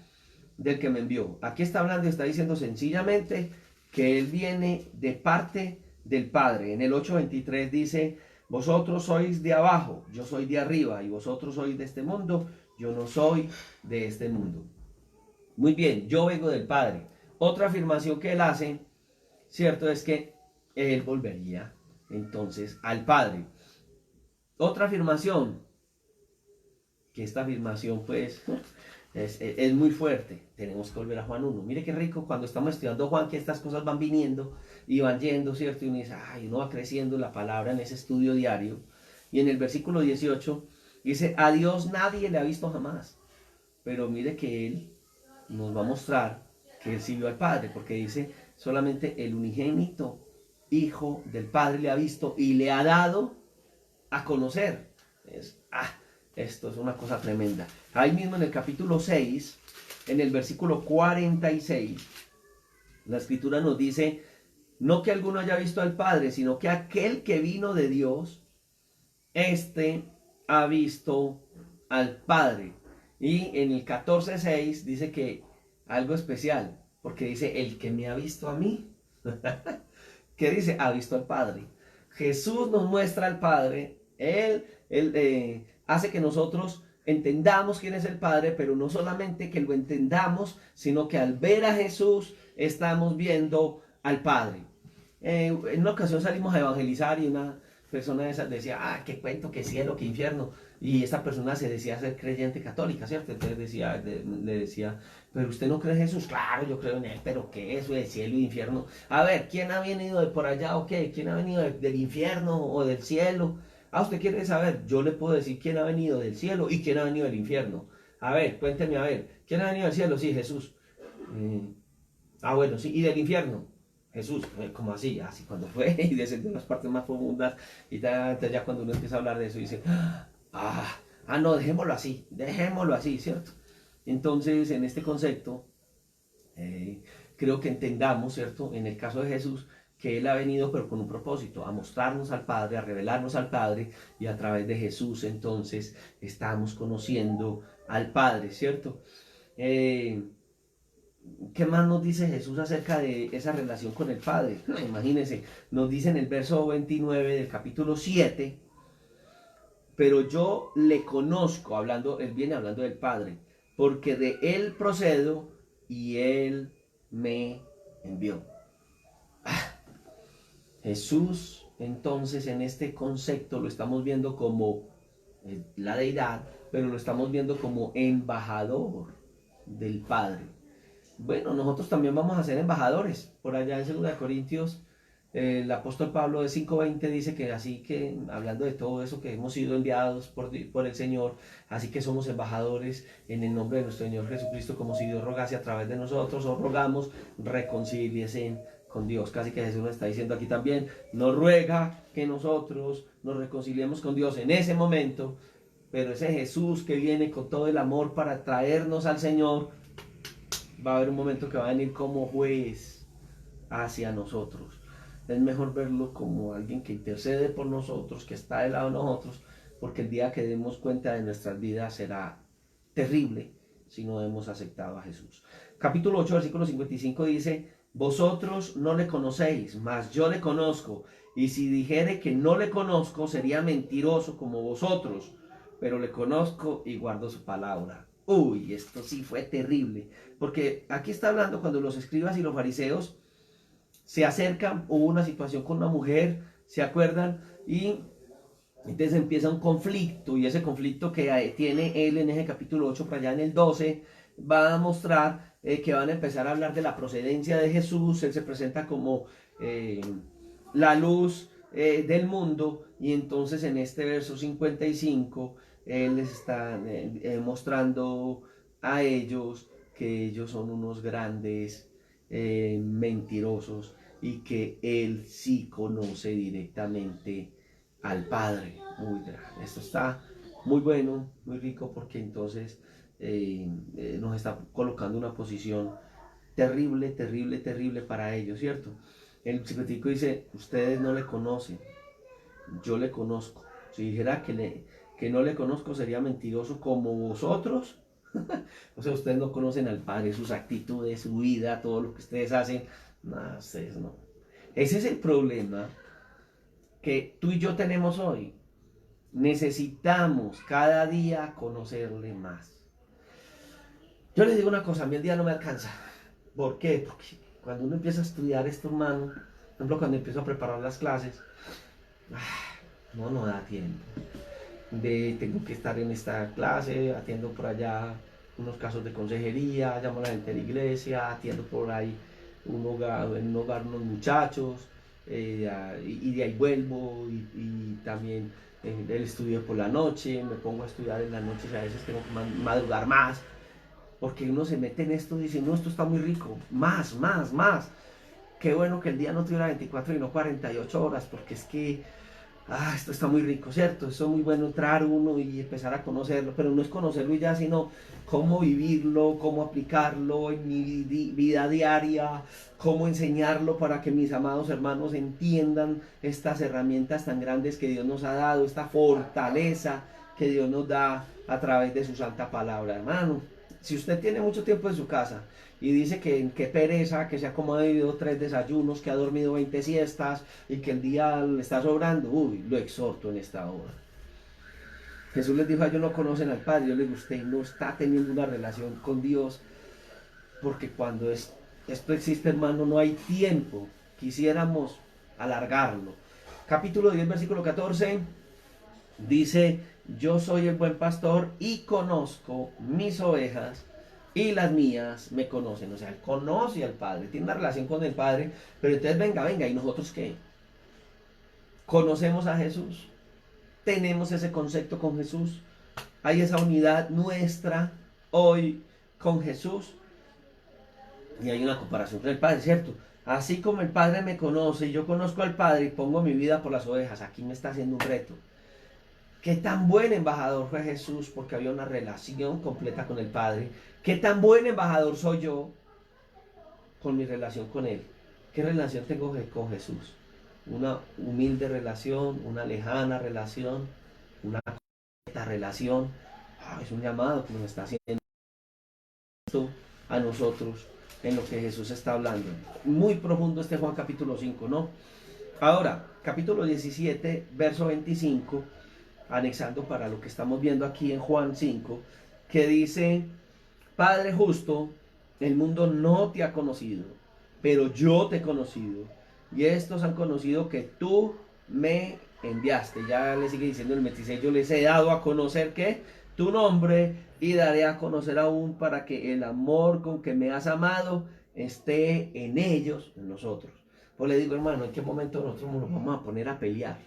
del que me envió. Aquí está hablando y está diciendo sencillamente que él viene de parte del Padre. En el 8:23 dice, vosotros sois de abajo, yo soy de arriba, y vosotros sois de este mundo, yo no soy de este mundo. Muy bien, yo vengo del Padre. Otra afirmación que él hace, cierto, es que él volvería entonces al Padre. Otra afirmación, que esta afirmación pues es muy fuerte. Tenemos que volver a Juan 1. Mire qué rico cuando estamos estudiando Juan, que estas cosas van viniendo y van yendo, ¿cierto? Y uno dice, ay, uno va creciendo en la palabra en ese estudio diario. Y en el versículo 18 dice, a Dios nadie le ha visto jamás. Pero mire que él nos va a mostrar que él sí vio al Padre, porque dice, solamente el unigénito Hijo del Padre le ha visto y le ha dado a conocer. Esto es una cosa tremenda. Ahí mismo en el capítulo 6, en el versículo 46, la escritura nos dice, no que alguno haya visto al Padre, sino que aquel que vino de Dios, este ha visto al Padre. Y en el 14:6 dice que algo especial, porque dice, el que me ha visto a mí, ¿qué dice? Ha visto al Padre. Jesús nos muestra al Padre, Él hace que nosotros entendamos quién es el Padre, pero no solamente que lo entendamos, sino que al ver a Jesús estamos viendo al Padre. En una ocasión salimos a evangelizar y una persona de esas decía, qué cuento, qué cielo, qué infierno. Y esta persona se decía ser creyente católica, ¿cierto? Entonces le decía, pero usted no cree en Jesús. Claro, yo creo en él, pero ¿qué es eso de cielo e infierno? A ver, ¿quién ha venido de por allá o qué? ¿Quién ha venido del infierno o del cielo? ¿Usted quiere saber? Yo le puedo decir quién ha venido del cielo y quién ha venido del infierno. A ver, cuénteme, a ver, ¿quién ha venido del cielo? Sí, Jesús. Bueno, sí, ¿y del infierno? Jesús, como así, así cuando fue y descendió en las partes más profundas y tal, ya cuando uno empieza a hablar de eso dice, no, dejémoslo así, ¿cierto? Entonces, en este concepto, creo que entendamos, ¿cierto? En el caso de Jesús, que Él ha venido pero con un propósito, a mostrarnos al Padre, a revelarnos al Padre, y a través de Jesús entonces estamos conociendo al Padre, ¿cierto? ¿Qué más nos dice Jesús acerca de esa relación con el Padre? Imagínense, nos dice en el verso 29 del capítulo 7, pero yo le conozco, hablando, él viene hablando del Padre, porque de él procedo y él me envió. Jesús, entonces, en este concepto lo estamos viendo como la deidad, pero lo estamos viendo como embajador del Padre. Bueno, nosotros también vamos a ser embajadores. Por allá en 2 Corintios, el apóstol Pablo de 5:20 dice que así que, hablando de todo eso, que hemos sido enviados por el Señor, así que somos embajadores en el nombre de nuestro Señor Jesucristo, como si Dios rogase a través de nosotros, os rogamos, reconcíliesen con Dios. Casi que Jesús nos está diciendo aquí también, nos ruega que nosotros nos reconciliemos con Dios en ese momento, pero ese Jesús que viene con todo el amor para traernos al Señor, va a haber un momento que va a venir como juez hacia nosotros. Es mejor verlo como alguien que intercede por nosotros, que está del lado de nosotros, porque el día que demos cuenta de nuestras vidas será terrible si no hemos aceptado a Jesús. Capítulo 8, versículo 55 dice, Vosotros no le conocéis, mas yo le conozco. Y si dijere que no le conozco, sería mentiroso como vosotros. Pero le conozco y guardo su palabra. Uy, esto sí fue terrible. Porque aquí está hablando cuando los escribas y los fariseos se acercan, hubo una situación con una mujer, ¿se acuerdan? Y entonces empieza un conflicto, y ese conflicto que tiene él en ese capítulo 8 para allá en el 12 va a mostrar que van a empezar a hablar de la procedencia de Jesús. Él se presenta como la luz del mundo, y entonces en este verso 55 él les está mostrando a ellos que ellos son unos grandes mentirosos, y que él sí conoce directamente al Padre. Uy, esto está muy bueno, muy rico, porque entonces nos está colocando una posición terrible, terrible, terrible para ellos, ¿cierto? El psicótico dice, ustedes no le conocen, yo le conozco. Si dijera que no le conozco, sería mentiroso como vosotros. O sea, ustedes no conocen al Padre, sus actitudes, su vida, todo lo que ustedes hacen. No, ustedes no. Ese es el problema que tú y yo tenemos hoy. Necesitamos cada día conocerle más. Yo les digo una cosa, a mí el día no me alcanza. ¿Por qué? Porque cuando uno empieza a estudiar esto, hermano, por ejemplo, cuando empiezo a preparar las clases, no da tiempo. Tengo que estar en esta clase, atiendo por allá unos casos de consejería, llamo a la gente de la iglesia, atiendo por ahí en un hogar unos muchachos, y de ahí vuelvo, y también el estudio por la noche, me pongo a estudiar en la noche, y a veces tengo que madrugar más, porque uno se mete en esto y dice, no, esto está muy rico, más, más, más. Qué bueno que el día no tuviera 24 y no 48 horas, porque es que esto está muy rico, ¿cierto? Eso es muy bueno, entrar uno y empezar a conocerlo, pero no es conocerlo y ya, sino cómo vivirlo, cómo aplicarlo en mi vida diaria, cómo enseñarlo para que mis amados hermanos entiendan estas herramientas tan grandes que Dios nos ha dado, esta fortaleza que Dios nos da a través de su santa palabra, hermano. Si usted tiene mucho tiempo en su casa y dice que qué pereza, que se ha comido 3 desayunos, que ha dormido 20 siestas y que el día le está sobrando, uy, lo exhorto en esta hora. Jesús les dijo a ellos, no conocen al Padre. Yo les digo, usted no está teniendo una relación con Dios, porque cuando esto existe, hermano, no hay tiempo. Quisiéramos alargarlo. Capítulo 10, versículo 14, dice, yo soy el buen pastor y conozco mis ovejas, y las mías me conocen. O sea, él conoce al Padre, tiene una relación con el Padre, pero entonces venga, ¿y nosotros qué? ¿Conocemos a Jesús? ¿Tenemos ese concepto con Jesús? ¿Hay esa unidad nuestra hoy con Jesús? Y hay una comparación con el Padre, ¿cierto? Así como el Padre me conoce y yo conozco al Padre y pongo mi vida por las ovejas, aquí me está haciendo un reto. Qué tan buen embajador fue Jesús, porque había una relación completa con el Padre. Qué tan buen embajador soy yo con mi relación con Él. ¿Qué relación tengo con Jesús? Una humilde relación, una lejana relación, una completa relación. Es un llamado que nos está haciendo a nosotros en lo que Jesús está hablando. Muy profundo este Juan capítulo 5, ¿no? Ahora, capítulo 17, verso 25, anexando para lo que estamos viendo aquí en Juan 5, que dice, Padre justo, el mundo no te ha conocido, pero yo te he conocido, y estos han conocido que tú me enviaste. Ya le sigue diciendo el 26, yo les he dado a conocer que tu nombre, y daré a conocer aún, para que el amor con que me has amado esté en ellos, en nosotros. Pues le digo, hermano, ¿en qué momento nosotros nos vamos a poner a pelear?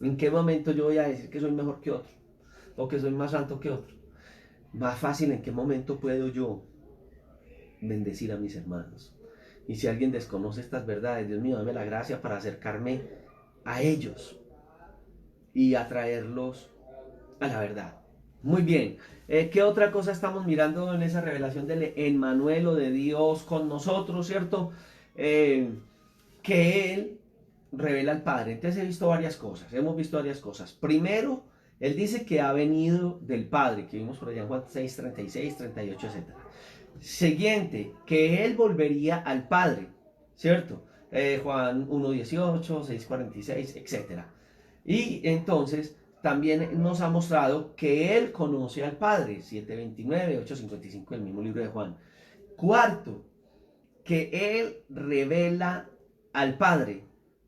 ¿En qué momento yo voy a decir que soy mejor que otro? ¿O que soy más santo que otro? Más fácil, ¿en qué momento puedo yo bendecir a mis hermanos? Y si alguien desconoce estas verdades, Dios mío, dame la gracia para acercarme a ellos y atraerlos a la verdad. Muy bien. ¿Qué otra cosa estamos mirando en esa revelación del Emmanuel, o de Dios con nosotros, cierto? Que Él revela al Padre. Entonces hemos visto varias cosas. Primero, Él dice que ha venido del Padre, que vimos por allá en Juan 6, 36, 38, etc. Siguiente, que Él volvería al Padre. ¿cierto? Juan 1:18, 6:46, etc. Y entonces también nos ha mostrado que Él conoce al Padre, 7:29, 8:55, el mismo libro de Juan. Cuarto, que Él revela al Padre.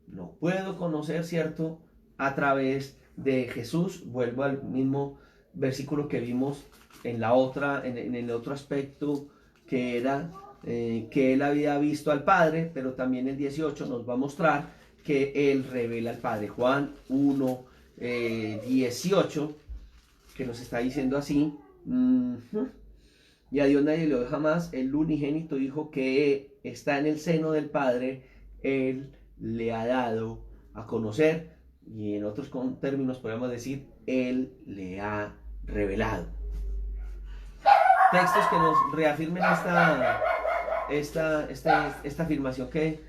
Lo puedo conocer, ¿cierto? A través de Jesús. Vuelvo al mismo versículo que vimos en la otra, en el otro aspecto, que era que Él había visto al Padre, pero también el 18 nos va a mostrar que Él revela al Padre. Juan 1, 18, que nos está diciendo así. Y a Dios nadie lo deja más, el unigénito Hijo que está en el seno del Padre, Él le ha dado a conocer, y en otros términos podemos decir, Él le ha revelado. Textos que nos reafirmen esta afirmación que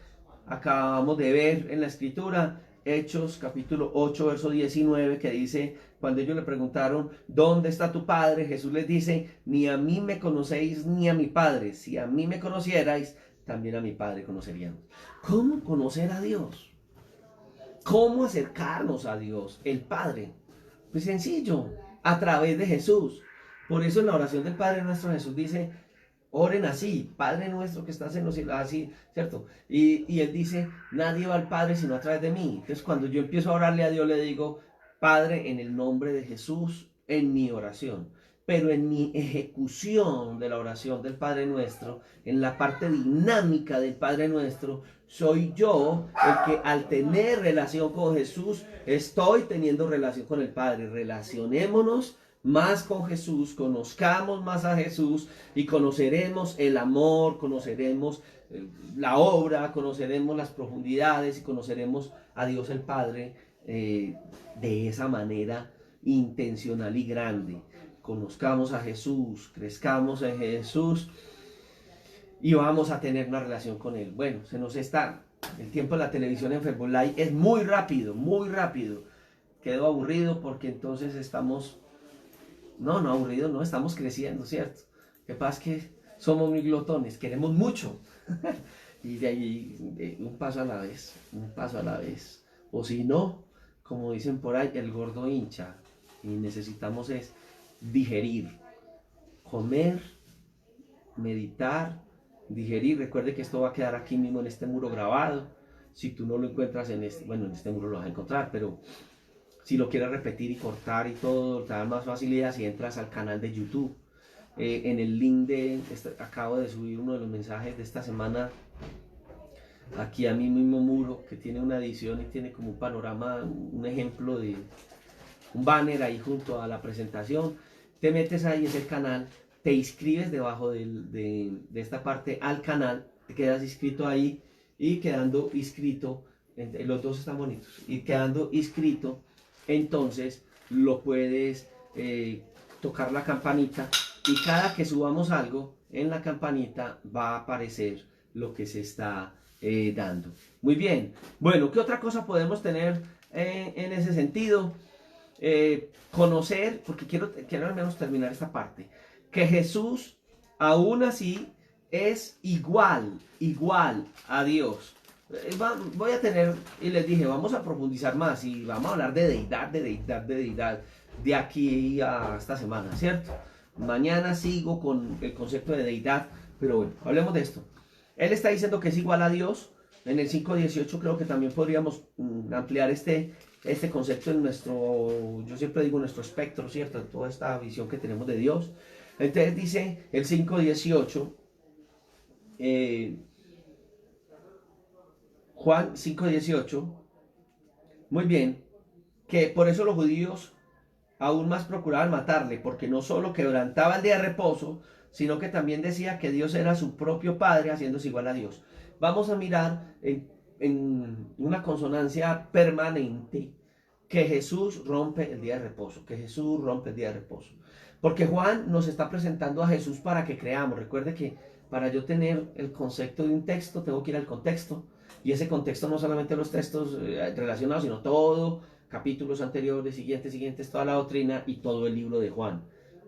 acabamos de ver en la Escritura. Hechos capítulo 8, verso 19, que dice, cuando ellos le preguntaron, ¿dónde está tu Padre? Jesús les dice, ni a mí me conocéis ni a mi Padre. Si a mí me conocierais, también a mi Padre conoceríamos. ¿Cómo conocer a Dios? ¿Cómo acercarnos a Dios, el Padre? Pues sencillo, a través de Jesús. Por eso en la oración del Padre nuestro Jesús dice, oren así, Padre nuestro que estás en los cielos, así, ¿cierto? Y Él dice, nadie va al Padre sino a través de mí. Entonces cuando yo empiezo a orarle a Dios, le digo, Padre, en el nombre de Jesús, en mi oración. Pero en mi ejecución de la oración del Padre Nuestro, en la parte dinámica del Padre Nuestro, soy yo el que al tener relación con Jesús, estoy teniendo relación con el Padre. Relacionémonos más con Jesús, conozcamos más a Jesús y conoceremos el amor, conoceremos la obra, conoceremos las profundidades y conoceremos a Dios el Padre de esa manera intencional y grande. Conozcamos a Jesús, crezcamos en Jesús y vamos a tener una relación con Él. Bueno, se nos está el tiempo de la televisión en Facebook Live, es muy rápido, muy rápido. Quedo aburrido porque entonces estamos... No aburrido, no, estamos creciendo, ¿cierto? Lo que pasa es que somos muy glotones, queremos mucho. Y de ahí un paso a la vez, un paso a la vez. O si no, como dicen por ahí, el gordo hincha. Y necesitamos es digerir, comer, meditar, digerir. Recuerde que esto va a quedar aquí mismo en este muro grabado. Si tú no lo encuentras en este, bueno, en este muro lo vas a encontrar, pero... Si lo quieres repetir y cortar y todo, te da más facilidad si entras al canal de YouTube. En el link acabo de subir uno de los mensajes de esta semana aquí a mi mismo muro, que tiene una edición y tiene como un panorama, un ejemplo de un banner ahí junto a la presentación. Te metes ahí, es el canal, te inscribes debajo de esta parte al canal, te quedas inscrito ahí y quedando inscrito, los dos están bonitos, y quedando inscrito, entonces lo puedes tocar la campanita y cada que subamos algo en la campanita va a aparecer lo que se está dando. Muy bien, bueno, ¿qué otra cosa podemos tener en ese sentido? Conocer, porque quiero al menos terminar esta parte, que Jesús aún así es igual a Dios. Voy a tener, y les dije, vamos a profundizar más y vamos a hablar de deidad de aquí a esta semana, ¿cierto? Mañana sigo con el concepto de deidad, pero bueno, hablemos de esto. Él está diciendo que es igual a Dios. En el 5:18 creo que también podríamos ampliar este concepto en nuestro, yo siempre digo nuestro espectro, ¿cierto? Toda esta visión que tenemos de Dios. Entonces dice el 5:18, Juan 5:18, muy bien, que por eso los judíos aún más procuraban matarle, porque no solo quebrantaba el día de reposo, sino que también decía que Dios era su propio Padre, haciéndose igual a Dios. Vamos a mirar en una consonancia permanente que Jesús rompe el día de reposo, que Jesús rompe el día de reposo. Porque Juan nos está presentando a Jesús para que creamos. Recuerde que para yo tener el concepto de un texto, tengo que ir al contexto. Y ese contexto no solamente los textos relacionados, sino todo, capítulos anteriores, siguientes, toda la doctrina y todo el libro de Juan.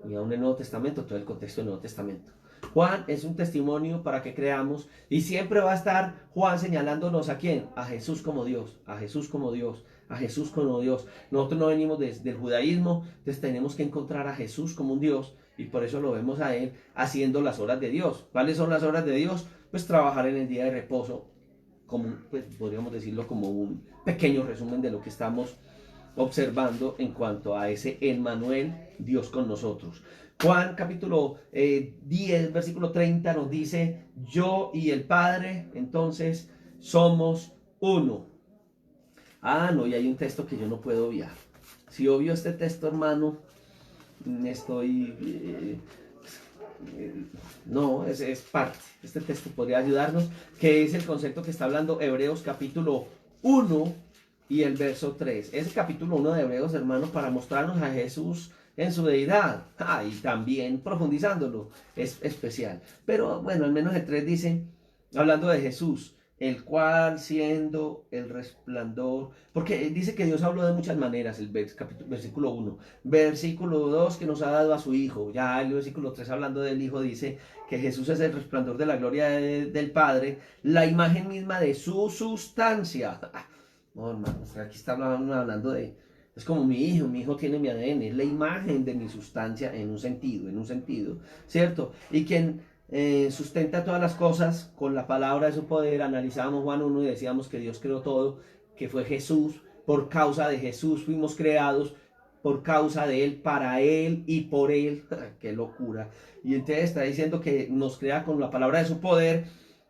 Y aún el Nuevo Testamento, todo el contexto del Nuevo Testamento. Juan es un testimonio para que creamos y siempre va a estar Juan señalándonos a quién, a Jesús como Dios, a Jesús como Dios, a Jesús como Dios. Nosotros no venimos del judaísmo, entonces tenemos que encontrar a Jesús como un Dios y por eso lo vemos a Él haciendo las obras de Dios. ¿Cuáles son las obras de Dios? Pues trabajar en el día de reposo, como, pues, podríamos decirlo como un pequeño resumen de lo que estamos observando en cuanto a ese Emmanuel, Dios con nosotros. Juan capítulo 10, versículo 30 nos dice, yo y el Padre, entonces, somos uno. Ah, no, y hay un texto que yo no puedo obviar. Si obvio este texto, hermano, estoy... no, es parte. Este texto podría ayudarnos, que es el concepto que está hablando Hebreos capítulo 1 y el verso 3. Ese capítulo 1 de Hebreos, hermano, para mostrarnos a Jesús en su deidad. Y también profundizándolo, es especial. Pero bueno, al menos el 3 dice, hablando de Jesús, el cual siendo el resplandor, porque dice que Dios habló de muchas maneras, el versículo 1, versículo 2 que nos ha dado a su Hijo, ya el versículo 3 hablando del Hijo dice que Jesús es el resplandor de la gloria del Padre, la imagen misma de su sustancia. No, hermano, aquí está hablando de, es como mi hijo tiene mi ADN, es la imagen de mi sustancia en un sentido, ¿cierto? Y quien sustenta todas las cosas con la palabra de su poder. Analizábamos Juan 1 y decíamos que Dios creó todo, que fue Jesús, por causa de Jesús fuimos creados, por causa de Él, para Él y por Él. ¡Qué locura! Y entonces está diciendo que nos crea con la palabra de su poder,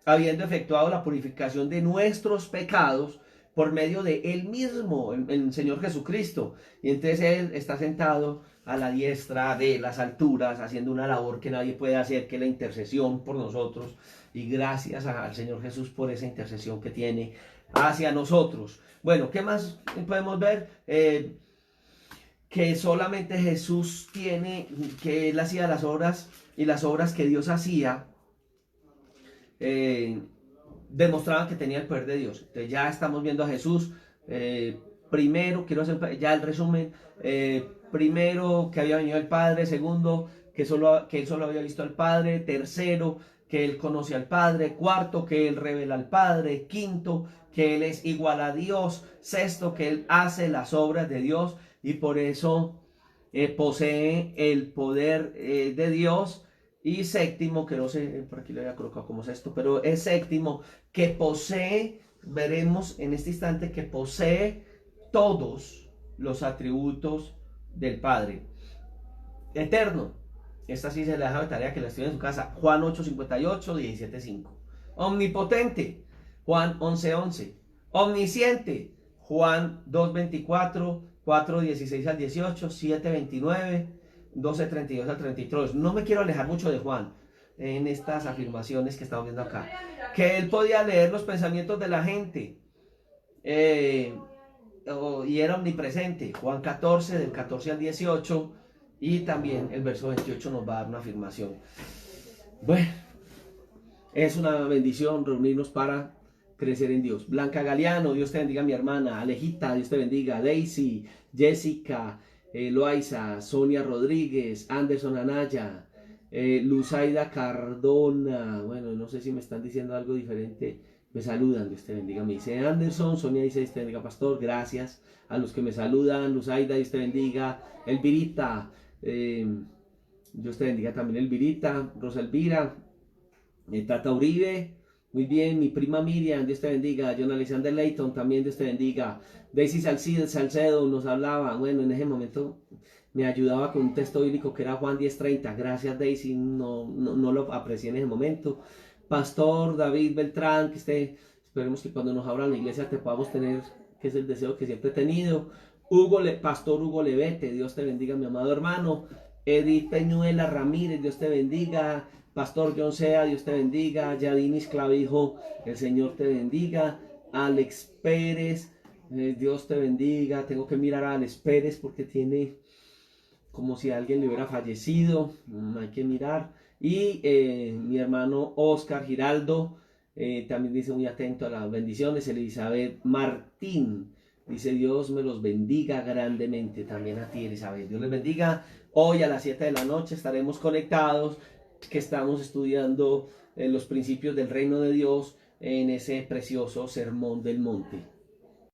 habiendo efectuado la purificación de nuestros pecados por medio de Él mismo, el Señor Jesucristo. Y entonces Él está sentado a la diestra de las alturas, haciendo una labor que nadie puede hacer, que es la intercesión por nosotros. Y gracias al Señor Jesús por esa intercesión que tiene hacia nosotros. Bueno, ¿qué más podemos ver? Que solamente Jesús tiene, que Él hacía las obras, y las obras que Dios hacía demostraban que tenía el poder de Dios. Entonces ya estamos viendo a Jesús. Primero, quiero hacer ya el resumen. Primero, que había venido el Padre. Segundo, que Él solo había visto al Padre. Tercero, que Él conoce al Padre. Cuarto, que Él revela al Padre. Quinto, que Él es igual a Dios. Sexto, que Él hace las obras de Dios y por eso posee el poder de Dios. Y séptimo, que no sé, por aquí lo había colocado como sexto, pero es séptimo, que posee, veremos en este instante, que posee todos los atributos del Padre. Eterno, esta sí se le deja de tarea que la estudie en su casa. Juan 8:58, 17:5. Omnipotente, Juan 11:11. Omnisciente, Juan 2:24, 4:16 al 18, 7:29, 12:32 al 33. No me quiero alejar mucho de Juan en estas afirmaciones que estamos viendo acá. Que él podía leer los pensamientos de la gente. Y era omnipresente. Juan 14, del 14 al 18. Y también el verso 28 nos va a dar una afirmación. Bueno, es una bendición reunirnos para crecer en Dios. Blanca Galeano, Dios te bendiga, mi hermana. Alejita, Dios te bendiga. Daisy, Jessica, Loaiza, Sonia Rodríguez, Anderson Anaya, Luzaida Cardona. Bueno, no sé si me están diciendo algo diferente. Me saludan, Dios te bendiga. Me dice Anderson, Sonia dice Dios te bendiga, pastor. Gracias a los que me saludan. Luzaida, Dios te bendiga. Elvirita, Dios te bendiga también. Elvirita, Rosa Elvira, Tata Uribe. Muy bien, mi prima Miriam, Dios te bendiga. John Alexander Layton, también Dios te bendiga. Daisy Salcedo nos hablaba, bueno, en ese momento me ayudaba con un texto bíblico que era Juan 10:30. Gracias, Daisy, no lo aprecié en ese momento. Pastor David Beltrán, esperemos que cuando nos abran la iglesia te podamos tener, que es el deseo que siempre he tenido. Pastor Hugo Levete, Dios te bendiga, mi amado hermano. Edith Peñuela Ramírez, Dios te bendiga. Pastor John Sea, Dios te bendiga. Yadinis Clavijo, el Señor te bendiga. Alex Pérez, Dios te bendiga. Tengo que mirar a Alex Pérez porque tiene como si alguien le hubiera fallecido. Hay que mirar. Y mi hermano Oscar Giraldo también dice muy atento a las bendiciones. Elizabeth Martín dice Dios me los bendiga grandemente. También a ti, Elizabeth. Dios les bendiga. Hoy a las 7 de la noche estaremos conectados que estamos estudiando los principios del reino de Dios en ese precioso Sermón del Monte.